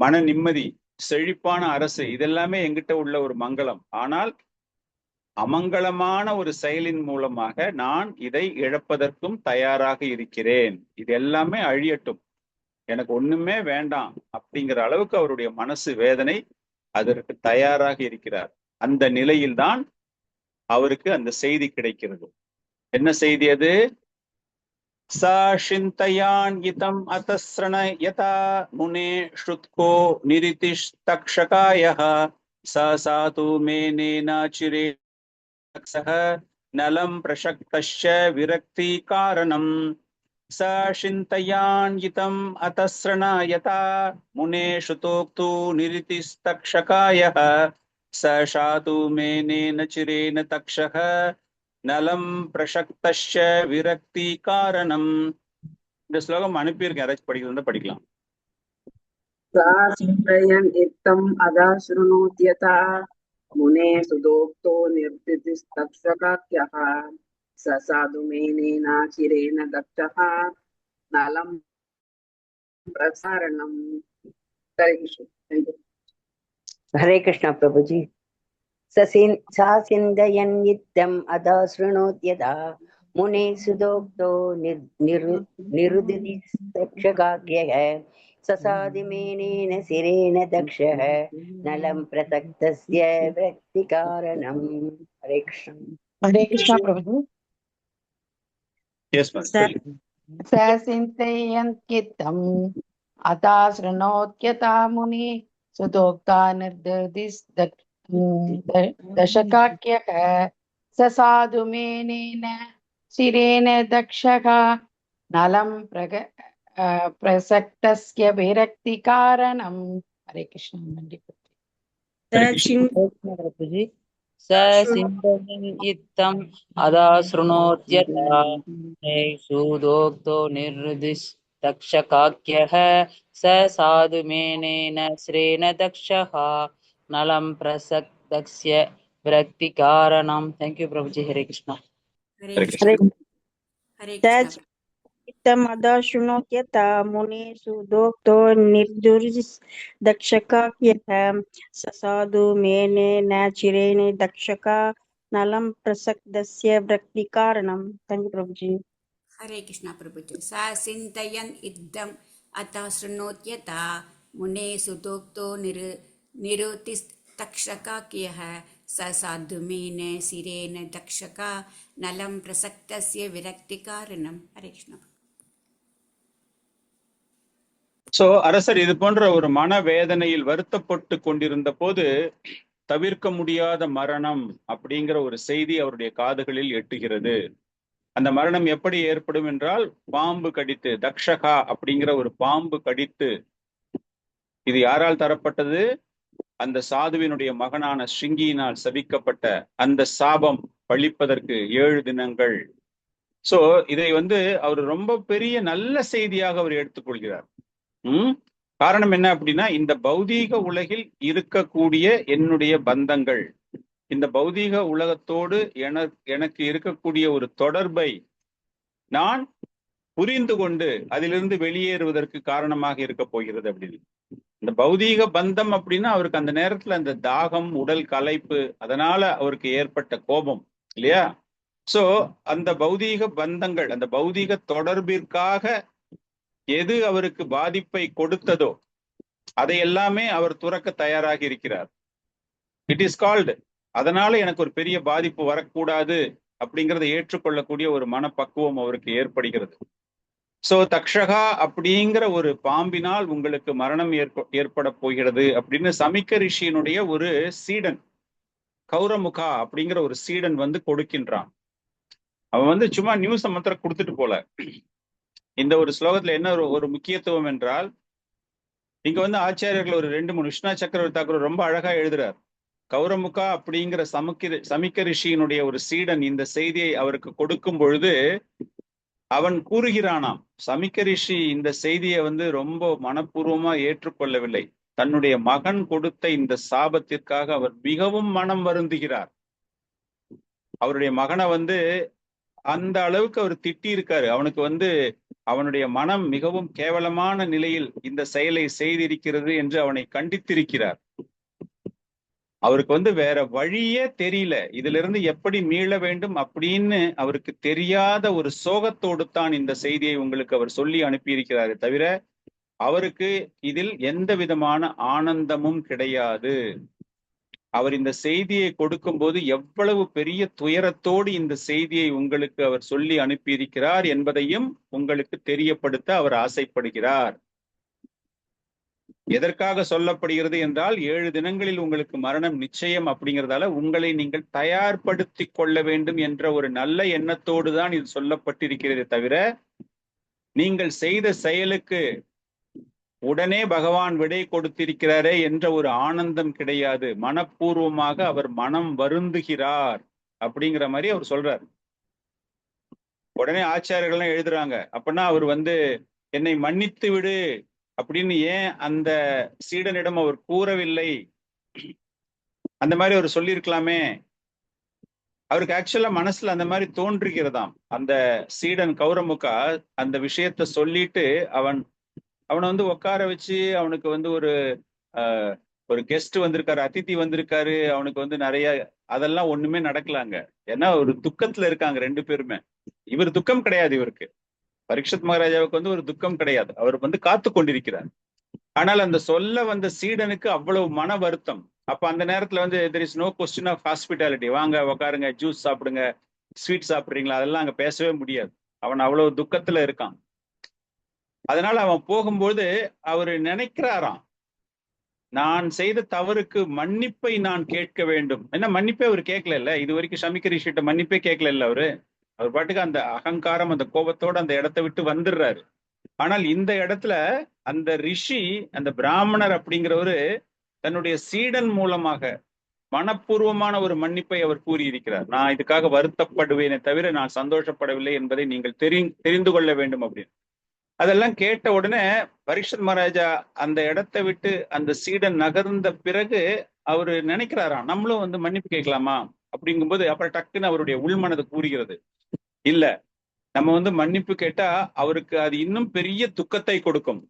மன நிம்மதி, செழிப்பான அரசு, இதெல்லாமே என்கிட்ட உள்ள ஒரு மங்களம். ஆனால் அமங்கலமான ஒரு செயலின் மூலமாக நான் இதை இழப்பதற்கும் தயாராக இருக்கிறேன். இது எல்லாமே அழியட்டும், எனக்கு ஒண்ணுமே வேண்டாம் அப்படிங்கிற அளவுக்கு அவருடைய மனசு வேதனை, அதற்கு தயாராக இருக்கிறார். அந்த நிலையில்தான் அவருக்கு அந்த செய்தி கிடைக்கிறது. என்ன செய்தி அது? சாஷிந்தயான் இதம் அதஸ்ரண யதா முனே ஸ்ருத்கோ நிரிதிஷ்தக்ஷகாயஹ சாது மேனேனா சிரே சஹ நலம் பிரசக்தஸ்ய விரக்தி காரணம். சாஷிந்தயான் இதம் அதஸ்ரண யதா முனே ஸ்ருதோக்து நிரிதிஷ்தக்ஷகாயஹ स शातु मेनेन चिरेण तक्षः நலம் பிரசக்தஸ்ய விரக்தி காரணம். இந்த ஸ்லோகம் அனுப்பியிருக்கேன், யாராச்சும் படிக்கிறது படிக்கலாம். सा चिन्तयन् इत्थम् अदा शृणोत्यथा मुने सुदोक्तो निर्दिदिस्तक्षकाख्यः स साधुमेनेनाचिरेण दक्षः नलं प्रसारणम्. हरे कृष्ण प्रभुजी. सा चिन्तयन् इत्थम् अदा शृणोत्यथा मुने सुदोक्तो निरुदितक्षकाख्यः ससादिमेनेन सिरेण दक्षः नलं प्रसक्तस्य व्यक्तिकारणम्. हरे कृष्ण. हरे कृष्ण प्रभु. Yes ma'am. स चिन्तयन्त्येतम् अथा शृणोत्यथा मुनि सुदोक्ता निर्दशकाख्यः स साधुमेनेन शिरेण दक्षः नलं प्रसक्तस्य विरक्तिकारणम्. हरे कृष्ण. प्रभुजी. स चिन्तयन् इत्थम् अदा शृणोत्यथा सुदोक्तो निर्दिष्टक्षकाख्यः स साधुमेनेन श्रेण दक्षः नलं प्रसक्तस्य विरक्तिकारणम्. थैंक यू प्रभुजी. हरे कृष्ण. हरे कृष्ण. हरे कृष्ण. अदा शृणोत्यथा मुने सुदोक्तो निर्दुर्दक्षकाख्यः स साधु मेनेन चिरेण दक्षका नलं प्रसक्तस्य विरक्तिकारणम्. थैंक यू प्रभुजी. हरे कृष्ण प्रभुजी. सा चिन्तयन् इत्थम् अतः शृणोत्यथा मुने सुदोक्तो निरुतिस्तक्षकाख्यः स साधुमेन सिरेन दक्षका नलं प्रसक्तस्य विरक्तिकारणम्. हरे कृष्ण. சோ அரசர் இது போன்ற ஒரு மனவேதனையில் வருத்தப்பட்டு கொண்டிருந்த போது தவிர்க்க முடியாத மரணம் அப்படிங்கிற ஒரு செய்தி அவருடைய காதுகளில் எட்டுகிறது. அந்த மரணம் எப்படி ஏற்படும் என்றால், பாம்பு கடித்து, தக்ஷகா அப்படிங்கிற ஒரு பாம்பு கடித்து. இது யாரால் தரப்பட்டது? அந்த சாதுவினுடைய மகனான ஸ்ருங்கியினால் சபிக்கப்பட்ட அந்த சாபம் பழிப்பதற்கு 7 தினங்கள். சோ இதை அவர் ரொம்ப பெரிய நல்ல செய்தியாக அவர் எடுத்துக்கொள்கிறார். காரணம் என்ன அப்படின்னா, இந்த பௌதீக உலகில் இருக்கக்கூடிய என்னுடைய பந்தங்கள், இந்த பௌதீக உலகத்தோடு எனக்கு இருக்கக்கூடிய ஒரு தொடர்பை நான் புரிந்து கொண்டு அதிலிருந்து வெளியேறுவதற்கு காரணமாக இருக்க போகிறது அப்படின்னு. இந்த பௌதீக பந்தம் அப்படின்னா அவருக்கு அந்த நேரத்துல அந்த தாகம், உடல் களைப்பு, அதனால அவருக்கு ஏற்பட்ட கோபம் இல்லையா? சோ அந்த பௌதீக பந்தங்கள், அந்த பௌதீக தொடர்பிற்காக எது அவருக்கு பாதிப்பை கொடுத்ததோ அதை எல்லாமே அவர் துறக்க தயாராகி இருக்கிறார். It is called. அதனால எனக்கு ஒரு பெரிய பாதிப்பு வரக்கூடாது அப்படிங்கிறத ஏற்றுக்கொள்ளக்கூடிய ஒரு மனப்பக்குவம் அவருக்கு ஏற்படுகிறது. சோ தக்ஷகா அப்படிங்கிற ஒரு பாம்பினால் உங்களுக்கு மரணம் ஏற்பட போகிறது அப்படின்னு சமிக்க ரிஷியினுடைய ஒரு சீடன், கௌரமுகா அப்படிங்கிற ஒரு சீடன் கொடுக்கின்றான். அவன் சும்மா நியூஸை மாத்திரம் கொடுத்துட்டு போல. இந்த ஒரு ஸ்லோகத்துல என்ன ஒரு முக்கியத்துவம் என்றால், இங்க ஆச்சாரியர்கள் ஒரு 2-3 விஷ்ணா சக்கரவர்த்தி தாக்கூர் ரொம்ப அழகா எழுதுறார். கௌரமுகா அப்படிங்கிற சமிக்க ரிஷியினுடைய ஒரு சீடன் இந்த செய்தியை அவருக்கு கொடுக்கும் பொழுது அவன் கூறுகிறானாம், சமிக்க ரிஷி இந்த செய்தியை ரொம்ப மனப்பூர்வமா ஏற்றுக்கொள்ளவில்லை. தன்னுடைய மகன் கொடுத்த இந்த சாபத்திற்காக அவர் மிகவும் மனம் வருந்துகிறார். அவருடைய மகனை அந்த அளவுக்கு அவர் திட்டி இருக்காரு. அவனுக்கு அவனுடைய மனம் மிகவும் கேவலமான நிலையில் இந்த செயலை செய்திருக்கிறது என்று அவனை கண்டித்திருக்கிறார். அவருக்கு வேற வழியே தெரியல, இதுல இருந்து எப்படி மீள வேண்டும் அப்படின்னு அவருக்கு தெரியாத ஒரு சோகத்தோடு தான் இந்த செய்தியை உங்களுக்கு அவர் சொல்லி அனுப்பியிருக்கிறாரே தவிர அவருக்கு இதில் எந்த விதமான ஆனந்தமும் கிடையாது. அவர் இந்த செய்தியை கொடுக்கும் போது எவ்வளவு பெரிய துயரத்தோடு இந்த செய்தியை உங்களுக்கு அவர் சொல்லி அனுப்பியிருக்கிறார் என்பதையும் உங்களுக்கு தெரியப்படுத்த அவர் ஆசைப்படுகிறார். எதற்காக சொல்லப்படுகிறது என்றால், 7 தினங்களில் உங்களுக்கு மரணம் நிச்சயம் அப்படிங்கிறதால உங்களை நீங்கள் தயார்படுத்தி கொள்ள வேண்டும் என்ற ஒரு நல்ல எண்ணத்தோடு தான் இது சொல்லப்பட்டிருக்கிறதே தவிர நீங்கள் செய்த செயலுக்கு உடனே பகவான் விடை கொடுத்திருக்கிறாரே என்ற ஒரு ஆனந்தம் கிடையாது. மனப்பூர்வமாக அவர் மனம் வருந்துகிறார் அப்படிங்கிற மாதிரி அவர் சொல்றார். உடனே ஆச்சாரியர்கள்லாம் எழுதுறாங்க, அப்படின்னா அவர் என்னை மன்னித்து விடு அப்படின்னு ஏன் அந்த சீடனிடம் அவர் கூறவில்லை? அந்த மாதிரி அவர் சொல்லியிருக்கலாமே. அவருக்கு ஆக்சுவலா மனசுல அந்த மாதிரி தோன்றுகிறதாம். அந்த சீடன் கௌரமுகா அந்த விஷயத்த சொல்லிட்டு அவனை உட்கார வச்சு அவனுக்கு ஒரு கெஸ்ட் வந்திருக்காரு, அதிதி வந்திருக்காரு, அவனுக்கு நிறைய அதெல்லாம் ஒண்ணுமே நடக்கலாங்க. ஏன்னா ஒரு துக்கத்துல இருக்காங்க ரெண்டு பேருமே. இவர் துக்கம் கிடையாது, இவருக்கு பரீட்சித் மகாராஜாவுக்கு ஒரு துக்கம் கிடையாது, அவர் காத்து கொண்டிருக்கிறார். ஆனால் அந்த சொல்ல வந்த சீடனுக்கு அவ்வளவு மன வருத்தம். அப்ப அந்த நேரத்துல there is no question of hospitality. வாங்க உட்காருங்க, ஜூஸ் சாப்பிடுங்க, ஸ்வீட் சாப்பிடுறீங்களா, அதெல்லாம் அங்க பேசவே முடியாது. அவன் அவ்வளவு துக்கத்துல இருக்கான். அதனால அவன் போகும்போது அவரு நினைக்கிறாராம், நான் செய்த தவறுக்கு மன்னிப்பை நான் கேட்க வேண்டும். ஏன்னா மன்னிப்பே அவர் கேட்கல இல்ல, இது வரைக்கும் சமிக்க ரிஷிட்ட மன்னிப்பே கேட்கல இல்ல அவர் பாட்டுக்கு அந்த அகங்காரம் அந்த கோபத்தோட அந்த இடத்தை விட்டு வந்துடுறாரு. ஆனால் இந்த இடத்துல அந்த ரிஷி, அந்த பிராமணர் அப்படிங்கிறவரு தன்னுடைய சீடன் மூலமாக மனப்பூர்வமான ஒரு மன்னிப்பை அவர் கூறியிருக்கிறார். நான் இதுக்காக வருத்தப்படுவேனே தவிர நான் சந்தோஷப்படவில்லை என்பதை நீங்கள் தெரிந்து கொள்ள வேண்டும் அப்படின்னு. அதெல்லாம் கேட்ட உடனே பரீட்சித் மகாராஜா அந்த இடத்தை விட்டு அந்த சீடன் நகர்ந்த பிறகு அவரு நினைக்கிறாராம், நம்மளும் மன்னிப்பு கேட்கலாமா அப்படிங்கும்போது அப்புறம் டக்குன்னு அவருடைய உள்மனது கூறுகிறது, இல்ல நம்ம மன்னிப்பு கேட்டா அவருக்கு அது இன்னும் பெரிய துக்கத்தை கொடுக்கும்.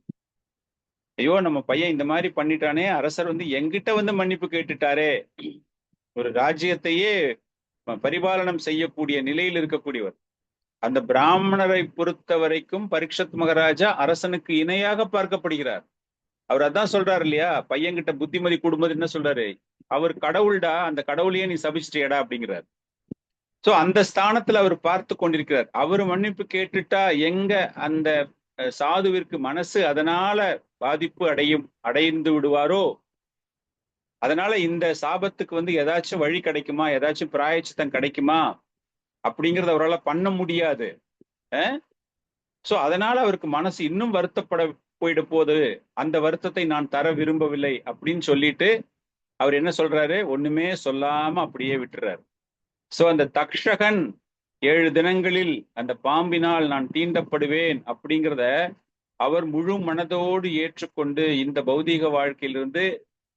ஐயோ நம்ம பையன் இந்த மாதிரி பண்ணிட்டானே, அரசர் எங்கிட்ட மன்னிப்பு கேட்டுட்டாரே. ஒரு ராஜ்யத்தையே பரிபாலனம் செய்யக்கூடிய நிலையில் இருக்கக்கூடியவர். அந்த பிராமணரை பொறுத்த வரைக்கும் பரீட்சித் மகாராஜா அரசனுக்கு இணையாக பார்க்கப்படுகிறார். அவர் அதான் சொல்றாரு இல்லையா, பையன்கிட்ட புத்திமதி கூடும்போது என்ன சொல்றாரு, அவர் கடவுள்டா, அந்த கடவுளையே நீ சபிச்சிட்டியடா அப்படிங்கிறார். சோ அந்த ஸ்தானத்துல அவர் பார்த்து கொண்டிருக்கிறார். அவர் மன்னிப்பு கேட்டுட்டா எங்க அந்த சாதுவிற்கு மனசு அதனால பாதிப்பு அடைந்து விடுவாரோ, அதனால இந்த சாபத்துக்கு ஏதாச்சும் வழி கிடைக்குமா, ஏதாச்சும் பிராயச்சித்தம் கிடைக்குமா அப்படிங்கறத அவரால் பண்ண முடியாது. சோ அதனால அவருக்கு மனசு இன்னும் வருத்தப்பட போயிட போது, அந்த வருத்தத்தை நான் தர விரும்பவில்லை அப்படின்னு சொல்லிட்டு அவர் என்ன சொல்றாரு, ஒண்ணுமே சொல்லாம அப்படியே விட்டுறாரு. சோ அந்த தக்ஷகன் 7 தினங்களில் அந்த பாம்பினால் நான் தீண்டப்படுவேன் அப்படிங்கிறத அவர் முழு மனதோடு ஏற்றுக்கொண்டு இந்த பௌதீக வாழ்க்கையிலிருந்து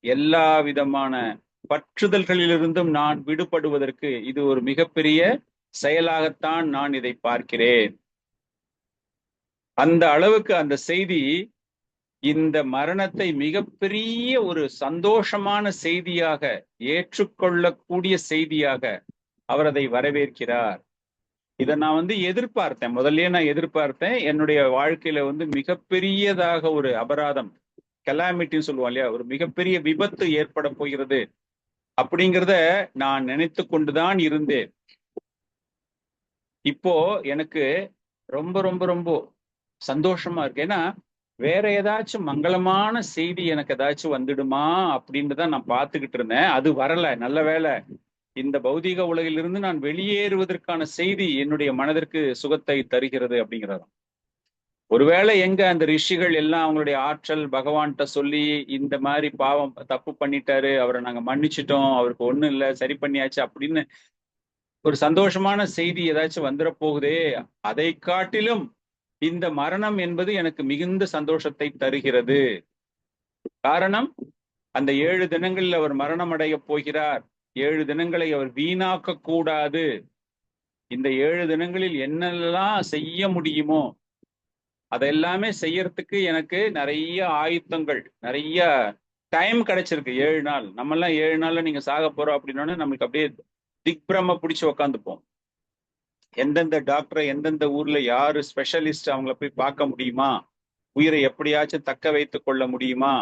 எல்லா விதமான பற்றுதல்களிலிருந்தும் நான் விடுபடுவதற்கு இது ஒரு மிகப்பெரிய செயலாகத்தான் நான் இதை பார்க்கிறேன். அந்த அளவுக்கு அந்த செய்தி இந்த மரணத்தை மிகப்பெரிய ஒரு சந்தோஷமான செய்தியாக ஏற்றுக்கொள்ளக்கூடிய செய்தியாக அவர் அதை வரவேற்கிறார். இதை நான் எதிர்பார்த்தேன், முதல்லயே நான் எதிர்பார்த்தேன். என்னுடைய வாழ்க்கையில மிகப்பெரியதாக ஒரு அபராதம், கெலாமிட்டின்னு சொல்லுவோம் இல்லையா, ஒரு மிகப்பெரிய விபத்து ஏற்பட போகிறது அப்படிங்கிறத நான் நினைத்து கொண்டுதான் இருந்தேன். இப்போ எனக்கு ரொம்ப ரொம்ப ரொம்ப சந்தோஷமா இருக்கு. ஏன்னா வேற ஏதாச்சும் மங்களமான செய்தி எனக்கு ஏதாச்சும் வந்துடுமா அப்படின்னு தான் நான் பார்த்துக்கிட்டு இருந்தேன். அது வரல. நல்ல வேளை இந்த பௌதீக உலகிலிருந்து நான் வெளியேறுவதற்கான செய்தி என்னுடைய மனதிற்கு சுகத்தை தருகிறது அப்படிங்கிறதாம். ஒருவேளை எங்க அந்த ரிஷிகள் எல்லாம் அவங்களுடைய ஆற்றல் பகவான்கிட்ட சொல்லி இந்த மாதிரி பாவம் தப்பு பண்ணிட்டாரு, அவரை நாங்க மன்னிச்சிட்டோம், அவருக்கு ஒண்ணும் இல்லை, சரி பண்ணியாச்சு அப்படின்னு ஒரு சந்தோஷமான செய்தி ஏதாச்சும் வந்துட போகுதே, அதை காட்டிலும் இந்த மரணம் என்பது எனக்கு மிகுந்த சந்தோஷத்தை தருகிறது. காரணம், அந்த 7 தினங்களில் அவர் மரணம் அடைய போகிறார். 7 தினங்களை அவர் வீணாக்க கூடாது. இந்த 7 தினங்களில் என்னெல்லாம் செய்ய முடியுமோ அதெல்லாமே செய்யறதுக்கு எனக்கு நிறைய ஆயுத்தங்கள், நிறைய டைம் கிடைச்சிருக்கு. 7 நாள், நம்மெல்லாம் 7 நாள்ல நீங்க சாக போறோம் அப்படின்னோடனே நம்மளுக்கு அப்படியே திக்பிரம பிடிச்சு உக்காந்துப்போம். எந்தெந்த டாக்டரை எந்தெந்த ஊர்ல யாரு ஸ்பெஷலிஸ்ட் அவங்கள போய் பார்க்க முடியுமா, உயிரை எப்படியாச்சும் தக்க வைத்துக் கொள்ள முடியுமா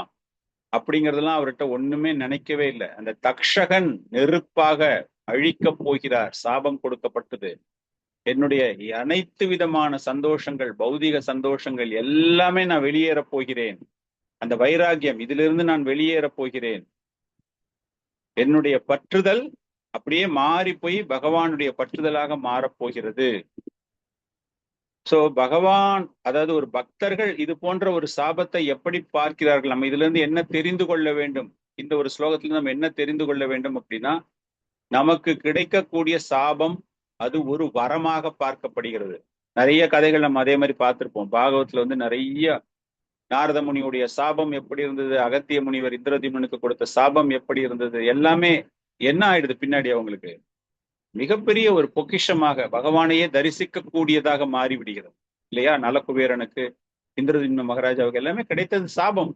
அப்படிங்கறதெல்லாம் அவர்கிட்ட ஒண்ணுமே நினைக்கவே இல்லை. அந்த தக்ஷகன் நெருப்பாக அழிக்க போகிறார், சாபம் கொடுக்கப்பட்டது. என்னுடைய அனைத்து விதமான சந்தோஷங்கள், பௌதிக சந்தோஷங்கள் எல்லாமே நான் வெளியேற போகிறேன். அந்த வைராகியம், இதிலிருந்து நான் வெளியேற போகிறேன். என்னுடைய பற்றுதல் அப்படியே மாறி போய் பகவானுடைய பற்றுதலாக மாறப்போகிறது. சோ பகவான், அதாவது ஒரு பக்தர்கள் இது போன்ற ஒரு சாபத்தை எப்படி பார்க்கிறார்கள், நம்ம இதுல இருந்து என்ன தெரிந்து கொள்ள வேண்டும், இந்த ஒரு ஸ்லோகத்துல நம்ம என்ன தெரிந்து கொள்ள வேண்டும் அப்படின்னா, நமக்கு கிடைக்கக்கூடிய சாபம் அது ஒரு வரமாக பார்க்கப்படுகிறது. நிறைய கதைகள் நம்ம அதே மாதிரி பார்த்திருப்போம். பாகவத்துல வந்து நிறைய நாரத முனியுடைய சாபம் எப்படி இருந்தது, அகத்திய முனிவர் இந்திரதிமனுக்கு கொடுத்த சாபம் எப்படி இருந்தது, எல்லாமே என்ன ஆயிடுது பின்னாடி அவங்களுக்கு மிகப்பெரிய ஒரு பொக்கிஷமாக பகவானையே தரிசிக்க கூடியதாக மாறி விடுகிறது இல்லையா. நலகுபேரனுக்கு இந்திரதிம்ன மகாராஜாவுக்கு எல்லாமே கிடைத்தது சாபம்.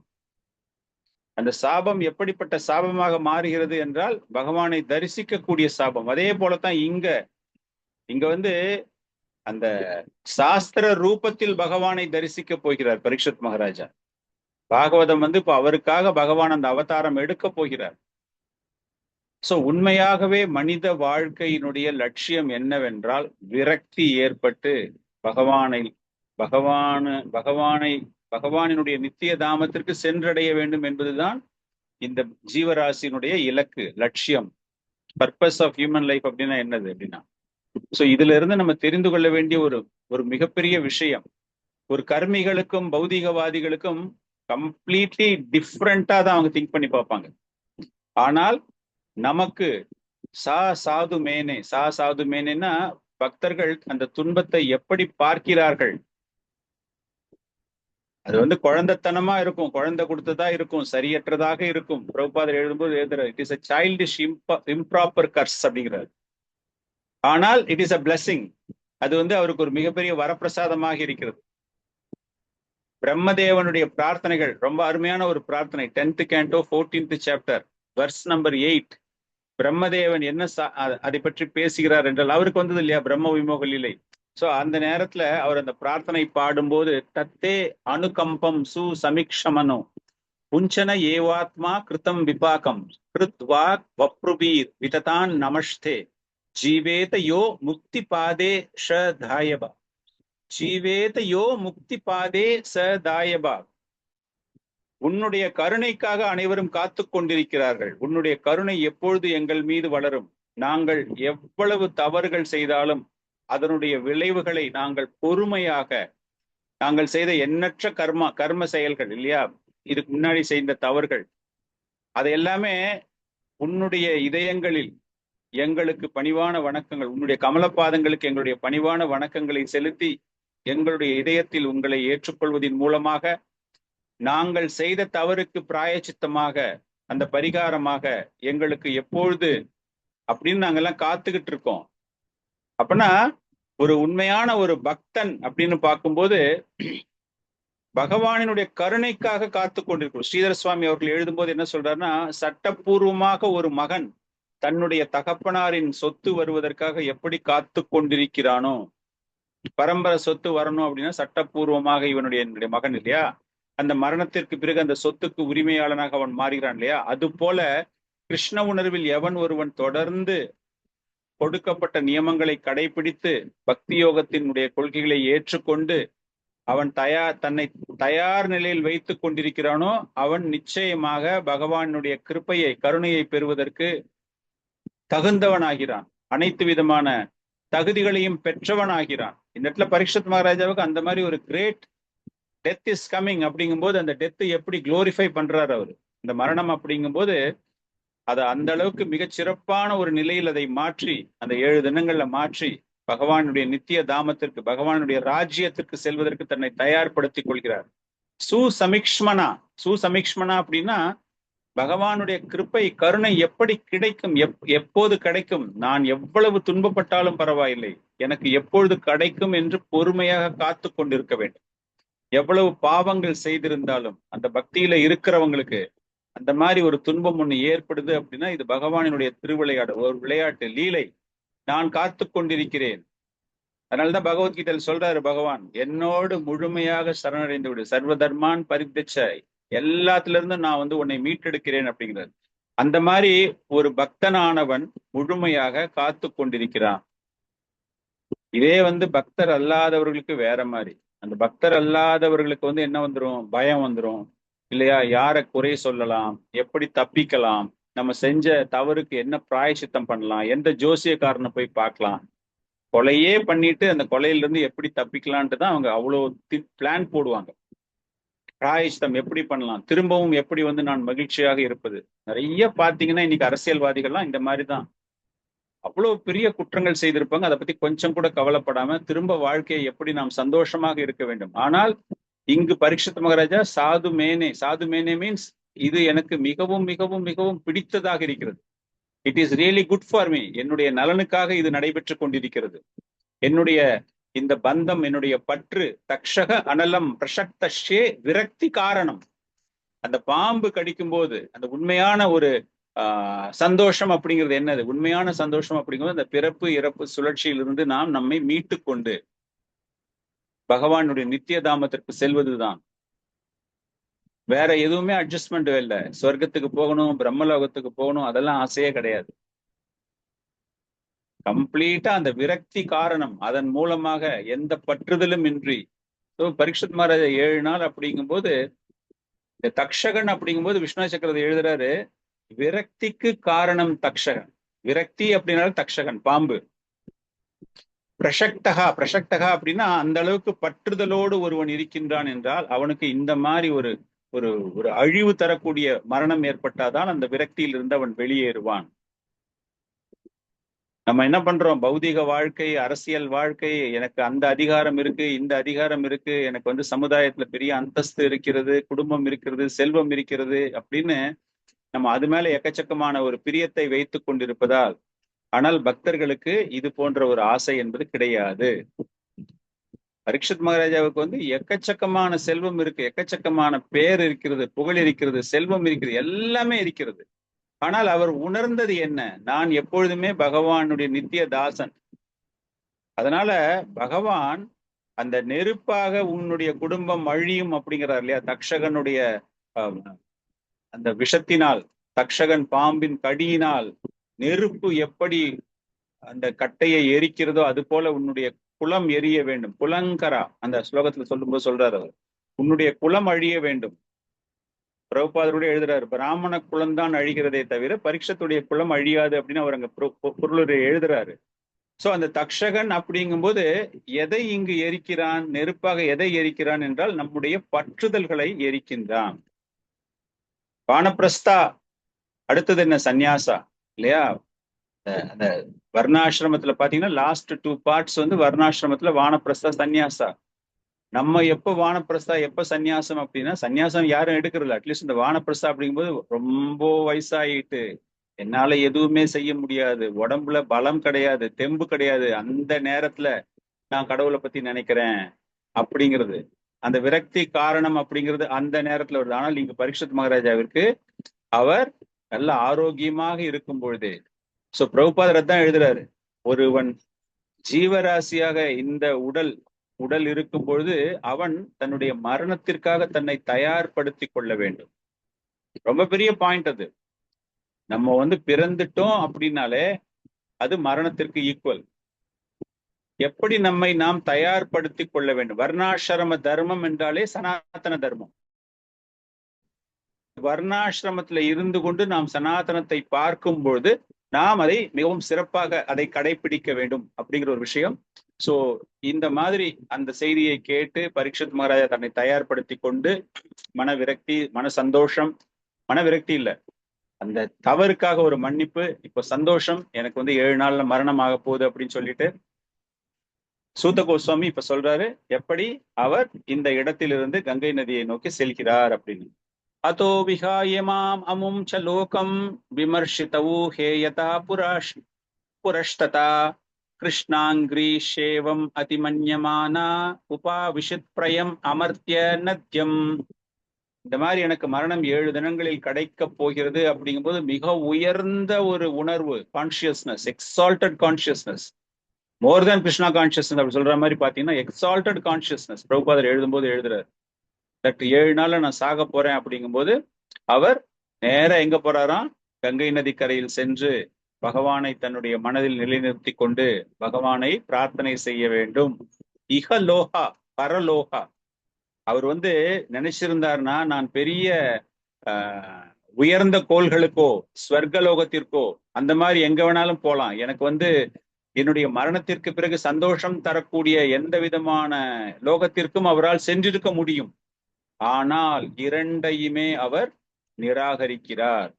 அந்த சாபம் எப்படிப்பட்ட சாபமாக மாறுகிறது என்றால் பகவானை தரிசிக்க கூடிய சாபம். அதே போலத்தான் இங்க வந்து அந்த சாஸ்திர ரூபத்தில் பகவானை தரிசிக்க போகிறார் பரீட்சத் மகாராஜா. பாகவதம் வந்து இப்ப அவருக்காக பகவான் அந்த அவதாரம் எடுக்க போகிறார். சோ உண்மையாகவே மனித வாழ்க்கையினுடைய லட்சியம் என்னவென்றால் விரக்தி ஏற்பட்டு பகவானினுடைய நித்திய தாமத்திற்கு சென்றடைய வேண்டும் என்பதுதான் இந்த ஜீவராசியினுடைய இலக்கு, லட்சியம். பர்பஸ் ஆஃப் ஹியூமன் லைஃப் அப்படின்னா என்னது அப்படின்னா, சோ இதுல இருந்து நம்ம தெரிந்து கொள்ள வேண்டிய ஒரு மிகப்பெரிய விஷயம், ஒரு கர்மிகளுக்கும் பௌதிகவாதிகளுக்கும் கம்ப்ளீட்லி டிஃப்ரெண்டா தான் அவங்க திங்க் பண்ணி பார்ப்பாங்க. ஆனால் நமக்கு சாது மேனேன்னா பக்தர்கள் அந்த துன்பத்தை எப்படி பார்க்கிறார்கள். அது வந்து குழந்தைத்தனமா இருக்கும், குழந்தை கொடுத்ததா இருக்கும், சரியற்றதாக இருக்கும். பிரபுபாதர் எழுதும்போது எழுதுறாரு, it is a childish improper curse அப்படிங்கிறார். ஆனால் இட் இஸ் a blessing. அது வந்து அவருக்கு ஒரு மிகப்பெரிய வரப்பிரசாதமாக இருக்கிறது. பிரம்மதேவனுடைய பிரார்த்தனைகள் ரொம்ப அருமையான ஒரு பிரார்த்தனை. 10th canto 14th chapter verse number 8. Brahmadevan என்ன அதை பற்றி பேசுகிறார் என்றால், அவருக்கு வந்தது இல்லையா பிரம்ம விமோக லீலை. சோ அந்த நேரத்துல அவர் அந்த பிரார்த்தனை பாடும்போது, தத்தே அனுகம்பம் சு சமிக்ஷமனோ புஞ்சன ஏவாத்மா கிருத்தம் விபாகம் கிருத்வாக் வப்ருபீர் விததான் நமஸ்தே ஜீவேத யோ முக்தி பாதே ஷதாயபா ஜீவேத யோ முக்தி பாதே சதாயபா. உன்னுடைய கருணைக்காக அனைவரும் காத்து கொண்டிருக்கிறார்கள். உன்னுடைய கருணை எப்பொழுது எங்கள் மீது வளரும்? நாங்கள் எவ்வளவு தவறுகள் செய்தாலும் அதனுடைய விளைவுகளை நாங்கள் பொறுமையாக, நாங்கள் செய்த எண்ணற்ற கர்ம செயல்கள் இல்லையா, இதுக்கு முன்னாடி செய்த தவறுகள், அது எல்லாமே உன்னுடைய இதயங்களில் எங்களுக்கு பணிவான வணக்கங்கள், உன்னுடைய கமலபாதங்களுக்கு எங்களுடைய பணிவான வணக்கங்களை செலுத்தி எங்களுடைய இதயத்தில் உங்களை ஏற்றுக்கொள்வதன் மூலமாக நாங்கள் செய்த தவறுக்கு பிராயச்சித்தமாக, அந்த பரிகாரமாக எங்களுக்கு எப்பொழுது அப்படின்னு நாங்கெல்லாம் காத்துக்கிட்டு இருக்கோம். அப்படின்னா ஒரு உண்மையான ஒரு பக்தன் அப்படின்னு பார்க்கும்போது பகவானினுடைய கருணைக்காக காத்து கொண்டிருக்கிறோம். ஸ்ரீதர சுவாமி அவர்கள் எழுதும்போது என்ன சொல்றாருன்னா, சட்டப்பூர்வமாக ஒரு மகன் தன்னுடைய தகப்பனாரின் சொத்து வருவதற்காக எப்படி காத்து கொண்டிருக்கிறானோ, பரம்பரை சொத்து வரணும் அப்படின்னா சட்டப்பூர்வமாக என்னுடைய மகன் இல்லையா, அந்த மரணத்திற்கு பிறகு அந்த சொத்துக்கு உரிமையாளனாக அவன் மாறுகிறான் இல்லையா. அது போல கிருஷ்ண உணர்வில் எவன் ஒருவன் தொடர்ந்து கொடுக்கப்பட்ட நியமங்களை கடைபிடித்து பக்தி யோகத்தினுடைய கொள்கைகளை ஏற்றுக்கொண்டு அவன் தன்னை தயார் நிலையில் வைத்துக் கொண்டிருக்கிறானோ, அவன் நிச்சயமாக பகவானுடைய கிருபையை, கருணையை பெறுவதற்கு தகுந்தவனாகிறான், அனைத்து விதமான தகுதிகளையும் பெற்றவனாகிறான். இந்த இடத்துல பரீட்சத் மகாராஜாவுக்கு அந்த மாதிரி ஒரு கிரேட் டெத் இஸ் கம்மிங் அப்படிங்கும்போது அந்த டெத் எப்படி குளோரிஃபை பண்றாரு அவரு. இந்த மரணம் அப்படிங்கும்போது அதை அந்த அளவுக்கு மிகச் சிறப்பான ஒரு நிலையில் அதை மாற்றி, அந்த 7 தினங்கள்ல மாற்றி பகவானுடைய நித்திய தாமத்திற்கு, பகவானுடைய ராஜ்யத்திற்கு செல்வதற்கு தன்னை தயார்படுத்திக் கொள்கிறார். சுசமிக்ஷ்மனா அப்படின்னா பகவானுடைய கிருப்பை, கருணை எப்படி கிடைக்கும், எப்போது கிடைக்கும், நான் எவ்வளவு துன்பப்பட்டாலும் பரவாயில்லை, எனக்கு எப்பொழுது கிடைக்கும் என்று பொறுமையாக காத்து கொண்டிருக்க வேண்டும். எவ்வளவு பாவங்கள் செய்திருந்தாலும் அந்த பக்தியில இருக்கிறவங்களுக்கு அந்த மாதிரி ஒரு துன்பம் ஒண்ணு ஏற்படுது அப்படின்னா இது பகவானினுடைய திருவிளையாடு, ஒரு விளையாட்டு லீலை. நான் காத்து கொண்டிருக்கிறேன். அதனாலதான் பகவத்கீதையில் சொல்றாரு பகவான், என்னோடு முழுமையாக சரணடைந்து விடு, சர்வ தர்மான் பரித்தச்ச, எல்லாத்துல இருந்தும் நான் உன்னை மீட்டெடுக்கிறேன் அப்படிங்கிறார். அந்த மாதிரி ஒரு பக்தனானவன் முழுமையாக காத்து கொண்டிருக்கிறான். இதே பக்தர் அல்லாதவர்களுக்கு வேற மாதிரி. அந்த பக்தர் அல்லாதவர்களுக்கு என்ன வந்துரும், பயம் வந்துரும் இல்லையா, யாரை குறை சொல்லலாம், எப்படி தப்பிக்கலாம், நம்ம செஞ்ச தவறுக்கு என்ன பிராயச்சித்தம் பண்ணலாம், எந்த ஜோசியக்காரனை போய் பார்க்கலாம், கொலையே பண்ணிட்டு அந்த கொலையில இருந்து எப்படி தப்பிக்கலான்ட்டு தான் அவங்க அவ்வளோ பிளான் போடுவாங்க. பிராயஷ்டம் எப்படி பண்ணலாம், திரும்பவும் எப்படி வந்து நான் மகிழ்ச்சியாக இருப்பது. நிறைய பாத்தீங்கன்னா இன்னைக்கு அரசியல்வாதிகள்லாம் இந்த மாதிரி தான் அவ்வளவு பெரிய குற்றங்கள் செய்திருப்பாங்க. அதை பத்தி கொஞ்சம் கூட கவலைப்படாம திரும்ப வாழ்க்கையை எப்படி நாம் சந்தோஷமாக இருக்க வேண்டும். ஆனால் இங்கு பரீட்சித் மகாராஜா சாது மேனே மீன்ஸ் இது எனக்கு மிகவும் மிகவும் மிகவும் பிடித்ததாக இருக்கிறது. It is really good for me. என்னுடைய நலனுக்காக இது நடைபெற்று கொண்டிருக்கிறது. என்னுடைய இந்த பந்தம், என்னுடைய பற்று தக்ஷக அனலம் பிரசக்தே விரக்தி காரணம். அந்த பாம்பு கடிக்கும் போது அந்த உண்மையான ஒரு சந்தோஷம் அப்படிங்கிறது என்னது? உண்மையான சந்தோஷம் அப்படிங்கிறது அந்த பிறப்பு இறப்பு சுழற்சியிலிருந்து நாம் நம்மை மீட்டு கொண்டு பகவானுடைய நித்திய தாமத்திற்கு செல்வதுதான். வேற எதுவுமே அட்ஜஸ்ட்மெண்ட் இல்லை. சொர்க்கத்துக்கு போகணும், பிரம்மலோகத்துக்கு போகணும், அதெல்லாம் ஆசையே கிடையாது. கம்ப்ளீட்டா அந்த விரக்தி காரணம், அதன் மூலமாக எந்த பற்றுதலும் இன்றி. பரீட்சித் மகாராஜா 7 நாள் அப்படிங்கும்போது இந்த தக்ஷகன் அப்படிங்கும்போது விஷ்ணு சக்கரத்தை எழுதுறாரு, விரக்திக்கு காரணம் தக்ஷகன். விரக்தி அப்படின்னாலும் தக்ஷகன் பாம்பு. பிரசக்தகா அப்படின்னா அந்த அளவுக்கு பற்றுதலோடு ஒருவன் இருக்கின்றான் என்றால் அவனுக்கு இந்த மாதிரி ஒரு ஒரு ஒரு அழிவு தரக்கூடிய மரணம் ஏற்பட்டாதான் அந்த விரக்தியில் இருந்து அவன் வெளியேறுவான். நம்ம என்ன பண்றோம்? பௌதிக வாழ்க்கை, அரசியல் வாழ்க்கை, எனக்கு அந்த அதிகாரம் இருக்கு, இந்த அதிகாரம் இருக்கு, எனக்கு வந்து சமுதாயத்துல பெரிய அந்தஸ்து இருக்கிறது, குடும்பம் இருக்கிறது, செல்வம் இருக்கிறது அப்படின்னு நம்ம அது மேல எக்கச்சக்கமான ஒரு பிரியத்தை வைத்து கொண்டிருப்பதால், ஆனால் பக்தர்களுக்கு இது போன்ற ஒரு ஆசை என்பது கிடையாது. பரீட்சித் மகாராஜாவுக்கு வந்து எக்கச்சக்கமான செல்வம் இருக்கு, எக்கச்சக்கமான பேர் இருக்கிறது, புகழ் இருக்கிறது, செல்வம் இருக்கிறது, எல்லாமே இருக்கிறது. ஆனால் அவர் உணர்ந்தது என்ன? நான் எப்பொழுதுமே பகவானுடைய நித்திய தாசன். அதனால பகவான் அந்த நெருப்பாக உன்னுடைய குடும்பம் அழியும் அப்படிங்கிறார் இல்லையா? தக்ஷகனுடைய அந்த விஷத்தினால், தக்ஷகன் பாம்பின் கடியினால் நெருப்பு எப்படி அந்த கட்டையை எரிக்கிறதோ அது போல உன்னுடைய குலம் எரிய வேண்டும். குலங்கரா அந்த ஸ்லோகத்துல சொல்லும்போது சொல்றாரு அவர், உன்னுடைய குலம் அழிய வேண்டும். பிரபுபாதருடைய எழுதுறாரு, பிராமண குலம்தான் அழிகிறதே தவிர பரீட்சத்துடைய குலம் அழியாது அப்படின்னு அவர் அங்க பொருளுரை எழுதுறாரு. சோ அந்த தக்ஷகன் அப்படிங்கும்போது எதை இங்கு எரிக்கிறான்? நெருப்பாக எதை எரிக்கிறான் என்றால் நம்முடைய பற்றுதல்களை எரிக்கின்றான். வானப்பிரஸ்தா, அடுத்தது என்ன? சந்நியாசா இல்லையா? அந்த வர்ணாசிரமத்துல பாத்தீங்கன்னா லாஸ்ட் 2 பார்ட்ஸ் வந்து வர்ணாசிரமத்துல வானப்பிரஸ்தா, சந்நியாசா. நம்ம எப்ப வானப்பிரஸ்தா எப்ப சந்நியாசம் அப்படின்னா, சந்நியாசம் யாரும் எடுக்கிறதில்ல. அட்லீஸ்ட் இந்த வானப்பிரஸ்தா அப்படிங்கும்போது ரொம்ப வயசாயிட்டு என்னால எதுவுமே செய்ய முடியாது, உடம்புல பலம் கிடையாது, தெம்பு கிடையாது, அந்த நேரத்துல நான் கடவுளை பத்தி நினைக்கிறேன் அப்படிங்கிறது, அந்த விரக்தி காரணம் அப்படிங்கிறது அந்த நேரத்துல வருது. ஆனால் இங்க பரீட்சித் மகாராஜாவிற்கு அவர் நல்ல ஆரோக்கியமாக இருக்கும் பொழுது, சோ பிரபுபாதர் தான் எழுதுறாரு, ஒருவன் ஜீவராசியாக இந்த உடல் இருக்கும் பொழுது அவன் தன்னுடைய மரணத்திற்காக தன்னை தயார்படுத்தி கொள்ள வேண்டும். ரொம்ப பெரிய பாயிண்ட் அது. நம்ம வந்து பிறந்துட்டோம் அப்படின்னாலே அது மரணத்திற்கு ஈக்குவல். எப்படி நம்மை நாம் தயார்படுத்தி கொள்ள வேண்டும்? வர்ணாசிரம தர்மம் என்றாலே சனாதன தர்மம். வர்ணாசிரமத்துல இருந்து கொண்டு நாம் சனாதனத்தை பார்க்கும் பொழுது நாம் அதை மிகவும் சிறப்பாக அதை கடைபிடிக்க வேண்டும் அப்படிங்கிற ஒரு விஷயம். சோ இந்த மாதிரி அந்த செய்தியை கேட்டு பரீட்சித் மகாராஜா தன்னை தயார்படுத்தி கொண்டு மன சந்தோஷம், மனவிரக்தி இல்ல, அந்த தவறுக்காக ஒரு மன்னிப்பு, இப்ப சந்தோஷம், எனக்கு வந்து 7 நாள்ல மரணம் ஆக போகுது அப்படின்னு சொல்லிட்டு சூத கோஸ்வாமி இப்ப சொல்றாரு எப்படி அவர் இந்த இடத்திலிருந்து கங்கை நதியை நோக்கி செல்கிறார் அப்படின்னு. அதோ விஹாயமாம் அமும் ச லோகம் விமர்ஷிதவு ஹேயதா புரஷ்டதா கிருஷ்ணாங்கிரீஷேவம் அதிமன்யமானா உபாவிஷித் பிரயம் அமர்த்திய நத்யம். இந்த மாதிரி எனக்கு மரணம் 7 தினங்களில் கிடைக்க போகிறது அப்படிங்கும்போது மிக உயர்ந்த ஒரு உணர்வு, கான்சியஸ்னஸ், எக்ஸால்டட் கான்சியஸ்னஸ், மோர் தேன் கிருஷ்ணா கான்சியஸ்னஸ் அப்படி சொல்ற மாதிரி பாத்தீங்கன்னா எக்ஸால்டட் கான்சியஸ்னஸ். பிரபுபாதர் எழுதும்போது எழுதுறாரு, தட் 7 நாள்ல நான் சாக போறேன் அப்படிங்கும்போது அவர் நேரா எங்க போறாராம்? கங்கை நதி கரையில் சென்று பகவானை தன்னுடைய மனதில் நிலைநிறுத்தி கொண்டு பகவானை பிரார்த்தனை செய்ய வேண்டும். இகலோகா பரலோகா. அவர் வந்து நினைச்சிருந்தார்னா நான் பெரிய உயர்ந்த கோள்களுக்கோ ஸ்வர்கலோகத்திற்கோ அந்த மாதிரி எங்க வேணாலும் போலாம், எனக்கு வந்து என்னுடைய மரணத்திற்கு பிறகு சந்தோஷம் தரக்கூடிய எந்த விதமான லோகத்திற்கும் அவரால் சென்றிருக்க முடியும். ஆனால் இரண்டையுமே அவர் நிராகரிக்கிறார்.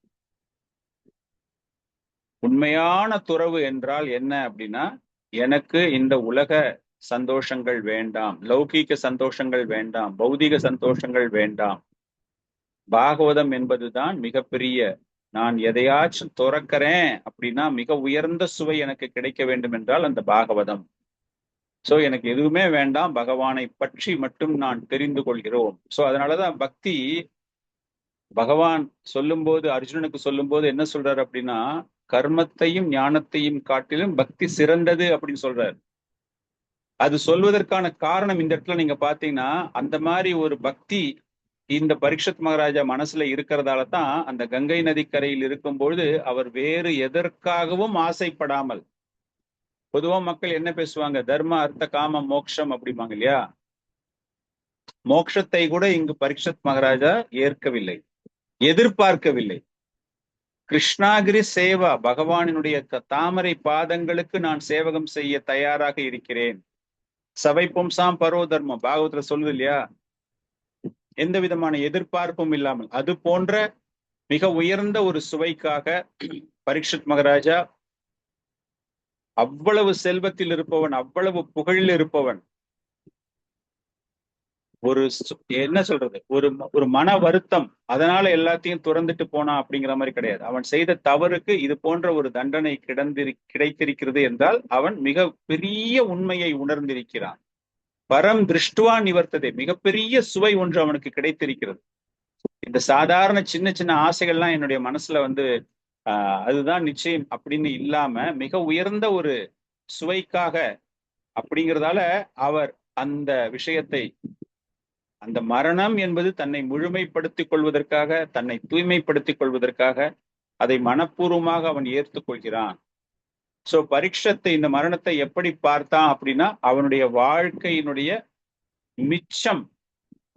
உண்மையான துறவு என்றால் என்ன அப்படின்னா, எனக்கு இந்த உலக சந்தோஷங்கள் வேண்டாம், லௌகீக சந்தோஷங்கள் வேண்டாம், பௌதிக சந்தோஷங்கள் வேண்டாம். பாகவதம் என்பதுதான் மிகப்பெரிய, நான் எதையாச்சும் துறக்கிறேன் அப்படின்னா மிக உயர்ந்த சுவை எனக்கு கிடைக்க வேண்டும் என்றால் அந்த பாகவதம். சோ எனக்கு எதுவுமே வேண்டாம், பகவானை பற்றி மட்டும் நான் தெரிந்து கொள்கிறோம். சோ அதனாலதான் பக்தி பகவான் சொல்லும்போது, அர்ஜுனனுக்கு சொல்லும்போது என்ன சொல்றாரு அப்படின்னா, கர்மத்தையும் ஞானத்தையும் காட்டிலும் பக்தி சிறந்தது அப்படின்னு சொல்றாரு. அது சொல்வதற்கான காரணம் இந்த இடத்துல நீங்க பாத்தீங்கன்னா, அந்த மாதிரி ஒரு பக்தி இந்த பரீட்சித் மகாராஜா மனசுல இருக்கிறதால தான் அந்த கங்கை நதிக்கரையில் இருக்கும்பொழுது அவர் வேறு எதற்காகவும் ஆசைப்படாமல், பொதுவா மக்கள் என்ன பேசுவாங்க, தர்ம அர்த்த காம மோக்ஷம் அப்படிம்பாங்க இல்லையா, மோட்சத்தை கூட இங்கு பரீட்சித் மகாராஜா ஏற்கவில்லை, எதிர்பார்க்கவில்லை. கிருஷ்ணாகிரி சேவா, பகவானினுடைய தாமரை பாதங்களுக்கு நான் சேவகம் செய்ய தயாராக இருக்கிறேன். சவை பும்சாம் பரோ தர்மம் பாகவத்துல சொல்லுது இல்லையா, எந்த விதமான எதிர்பார்ப்பும் இல்லாமல். அது போன்ற மிக உயர்ந்த ஒரு சுவைக்காக பரீட்சித் மகாராஜா, அவ்வளவு செல்வத்தில் இருப்பவன், அவ்வளவு புகழில் இருப்பவன், ஒரு என்ன சொல்றது, ஒரு மன வருத்தம், அதனால எல்லாத்தையும் துறந்துட்டு போனான் அப்படிங்கிற மாதிரி கிடையாது. அவன் செய்த தவறுக்கு இது போன்ற ஒரு தண்டனை கிடைத்திருக்கிறது என்றால் அவன் மிக பெரிய உண்மையை உணர்ந்திருக்கிறான். பரம் திருஷ்டுவா நிவர்த்ததே, மிகப்பெரிய சுவை ஒன்று அவனுக்கு கிடைத்திருக்கிறது. இந்த சாதாரண சின்ன சின்ன ஆசைகள்லாம் என்னுடைய மனசுல அதுதான் நிச்சயம் அப்படின்னு இல்லாம மிக உயர்ந்த ஒரு சுவைக்காக அப்படிங்கிறதால அவர் அந்த விஷயத்தை, அந்த மரணம் என்பது தன்னை முழுமைப்படுத்திக் கொள்வதற்காக, தன்னை தூய்மைப்படுத்திக் கொள்வதற்காக அதை மனப்பூர்வமாக அவன் ஏற்றுக்கொள்கிறான். சோ பரீட்சத்தை இந்த மரணத்தை எப்படி பார்த்தான் அப்படின்னா, அவனுடைய வாழ்க்கையினுடைய மிச்சம்,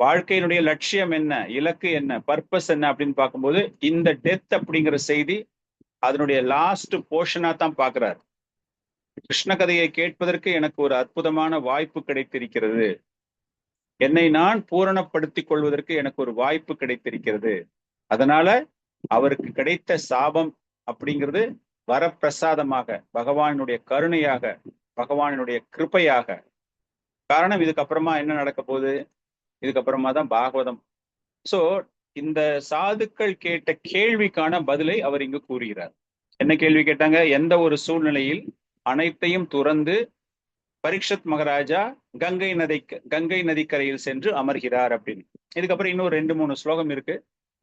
வாழ்க்கையினுடைய லட்சியம் என்ன, இலக்கு என்ன, பர்பஸ் என்ன அப்படின்னு பார்க்கும்போது இந்த டெத் அப்படிங்கிற செய்தி அதனுடைய லாஸ்ட் போர்ஷனா தான் பார்க்கிறார். கிருஷ்ண கதையை கேட்பதற்கு எனக்கு ஒரு அற்புதமான வாய்ப்பு கிடைத்திருக்கிறது, என்னை நான் பூரணப்படுத்திக் கொள்வதற்கு எனக்கு ஒரு வாய்ப்பு கிடைத்திருக்கிறது. அதனால அவருக்கு கிடைத்த சாபம் அப்படிங்கிறது வரப்பிரசாதமாக, பகவானுடைய கருணையாக, பகவானுடைய கிருபையாக. காரணம் இதுக்கப்புறமா என்ன நடக்க போகுது, இதுக்கப்புறமா தான் பாகவதம். சோ இந்த சாதுக்கள் கேட்ட கேள்விக்கான பதிலை அவர் இங்கு கூறுகிறார். என்ன கேள்வி கேட்டாங்க, எந்த ஒரு சூழ்நிலையில் அனைத்தையும் துறந்து பரீட்சித் மகாராஜா கங்கை நதிக்கரையில் சென்று அமர்கிறார் அப்படின்னு. இதுக்கப்புறம் இன்னும் 2-3 ஸ்லோகம் இருக்கு.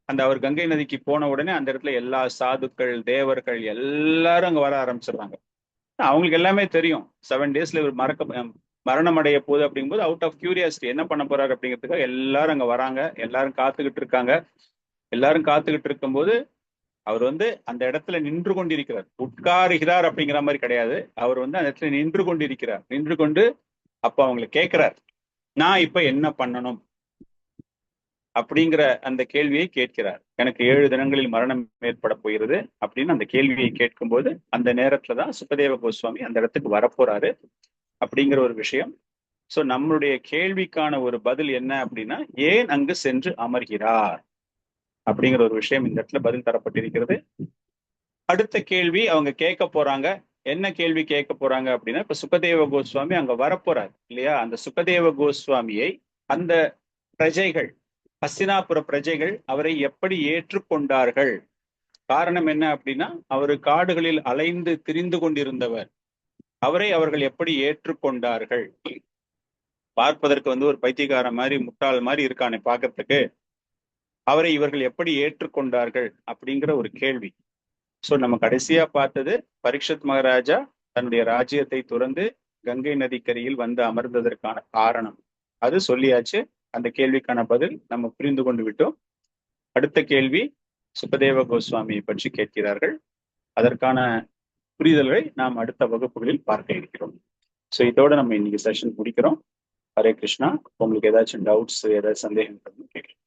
அவர் கங்கை நதிக்கு போன உடனே அந்த இடத்துல எல்லா சாதுக்கள், தேவர்கள் எல்லாரும் அங்க வர ஆரம்பிச்சிடுறாங்க. அவங்களுக்கு எல்லாமே தெரியும் 7 டேஸ்ல இவர் மரணம் அடைய போகுது அப்படிங்கும்போது அவுட் ஆஃப் கியூரியாசிட்டி என்ன பண்ண போறாரு அப்படிங்கிறதுக்காக எல்லாரும் அங்க வராங்க, எல்லாரும் காத்துக்கிட்டு இருக்காங்க. எல்லாரும் காத்துக்கிட்டு இருக்கும்போது அவர் அந்த இடத்துல நின்று கொண்டிருக்கிறார், உட்காருகிறார் அப்படிங்கிற மாதிரி கிடையாது. அவர் அந்த இடத்துல நின்று கொண்டிருக்கிறார். நின்று கொண்டு அப்ப அவங்களை கேட்கிறார், நான் இப்ப என்ன பண்ணணும் அப்படிங்கிற அந்த கேள்வியை கேட்கிறார். எனக்கு 7 தினங்களில் மரணம் ஏற்பட போகிறது அப்படின்னு அந்த கேள்வியை கேட்கும்போது அந்த நேரத்துலதான் சுகதேவ கோஸ்வாமி அந்த இடத்துக்கு வரப்போறாரு அப்படிங்கிற ஒரு விஷயம். சோ நம்மளுடைய கேள்விக்கான ஒரு பதில் என்ன அப்படின்னா, ஏன் அங்கு சென்று அமர்கிறார் அப்படிங்கிற ஒரு விஷயம் இந்த இடத்துல பதில் தரப்பட்டிருக்கிறது. அடுத்த கேள்வி அவங்க கேட்க போறாங்க. என்ன கேள்வி கேட்க போறாங்க அப்படின்னா, இப்ப சுகதேவ கோஸ்வாமி அங்க வரப்போறாரு இல்லையா, அந்த சுகதேவ கோஸ்வாமியை அந்த பிரஜைகள், ஹஸ்தினாபுர பிரஜைகள் அவரை எப்படி ஏற்றுக்கொண்டார்கள், காரணம் என்ன அப்படின்னா அவரு காடுகளில் அலைந்து திரிந்து கொண்டிருந்தவர், அவரை அவர்கள் எப்படி ஏற்றுக்கொண்டார்கள், பார்ப்பதற்கு ஒரு பைத்தியக்கார மாதிரி முட்டாள் மாதிரி இருக்கானே பார்க்கறதுக்கு, அவரை இவர்கள் எப்படி ஏற்றுக்கொண்டார்கள் அப்படிங்கிற ஒரு கேள்வி. சோ நம்ம கடைசியா பார்த்தது பரீட்சித் மகாராஜா தன்னுடைய ராஜ்யத்தை துறந்து கங்கை நதிக்கரையில் அமர்ந்ததற்கான காரணம் அது சொல்லியாச்சு. அந்த கேள்விக்கான பதில் நம்ம புரிந்து கொண்டு விட்டோம். அடுத்த கேள்வி சுகதேவ கோஸ்வாமியை பற்றி கேட்கிறார்கள். அதற்கான புரிதல்களை நாம் அடுத்த வகுப்புகளில் பார்க்க இருக்கிறோம். சோ இதோட நம்ம இன்னைக்கு செஷன் முடிக்கிறோம். ஹரே கிருஷ்ணா. உங்களுக்கு ஏதாச்சும் டவுட்ஸ், ஏதாவது சந்தேகம் கேட்கலாம்.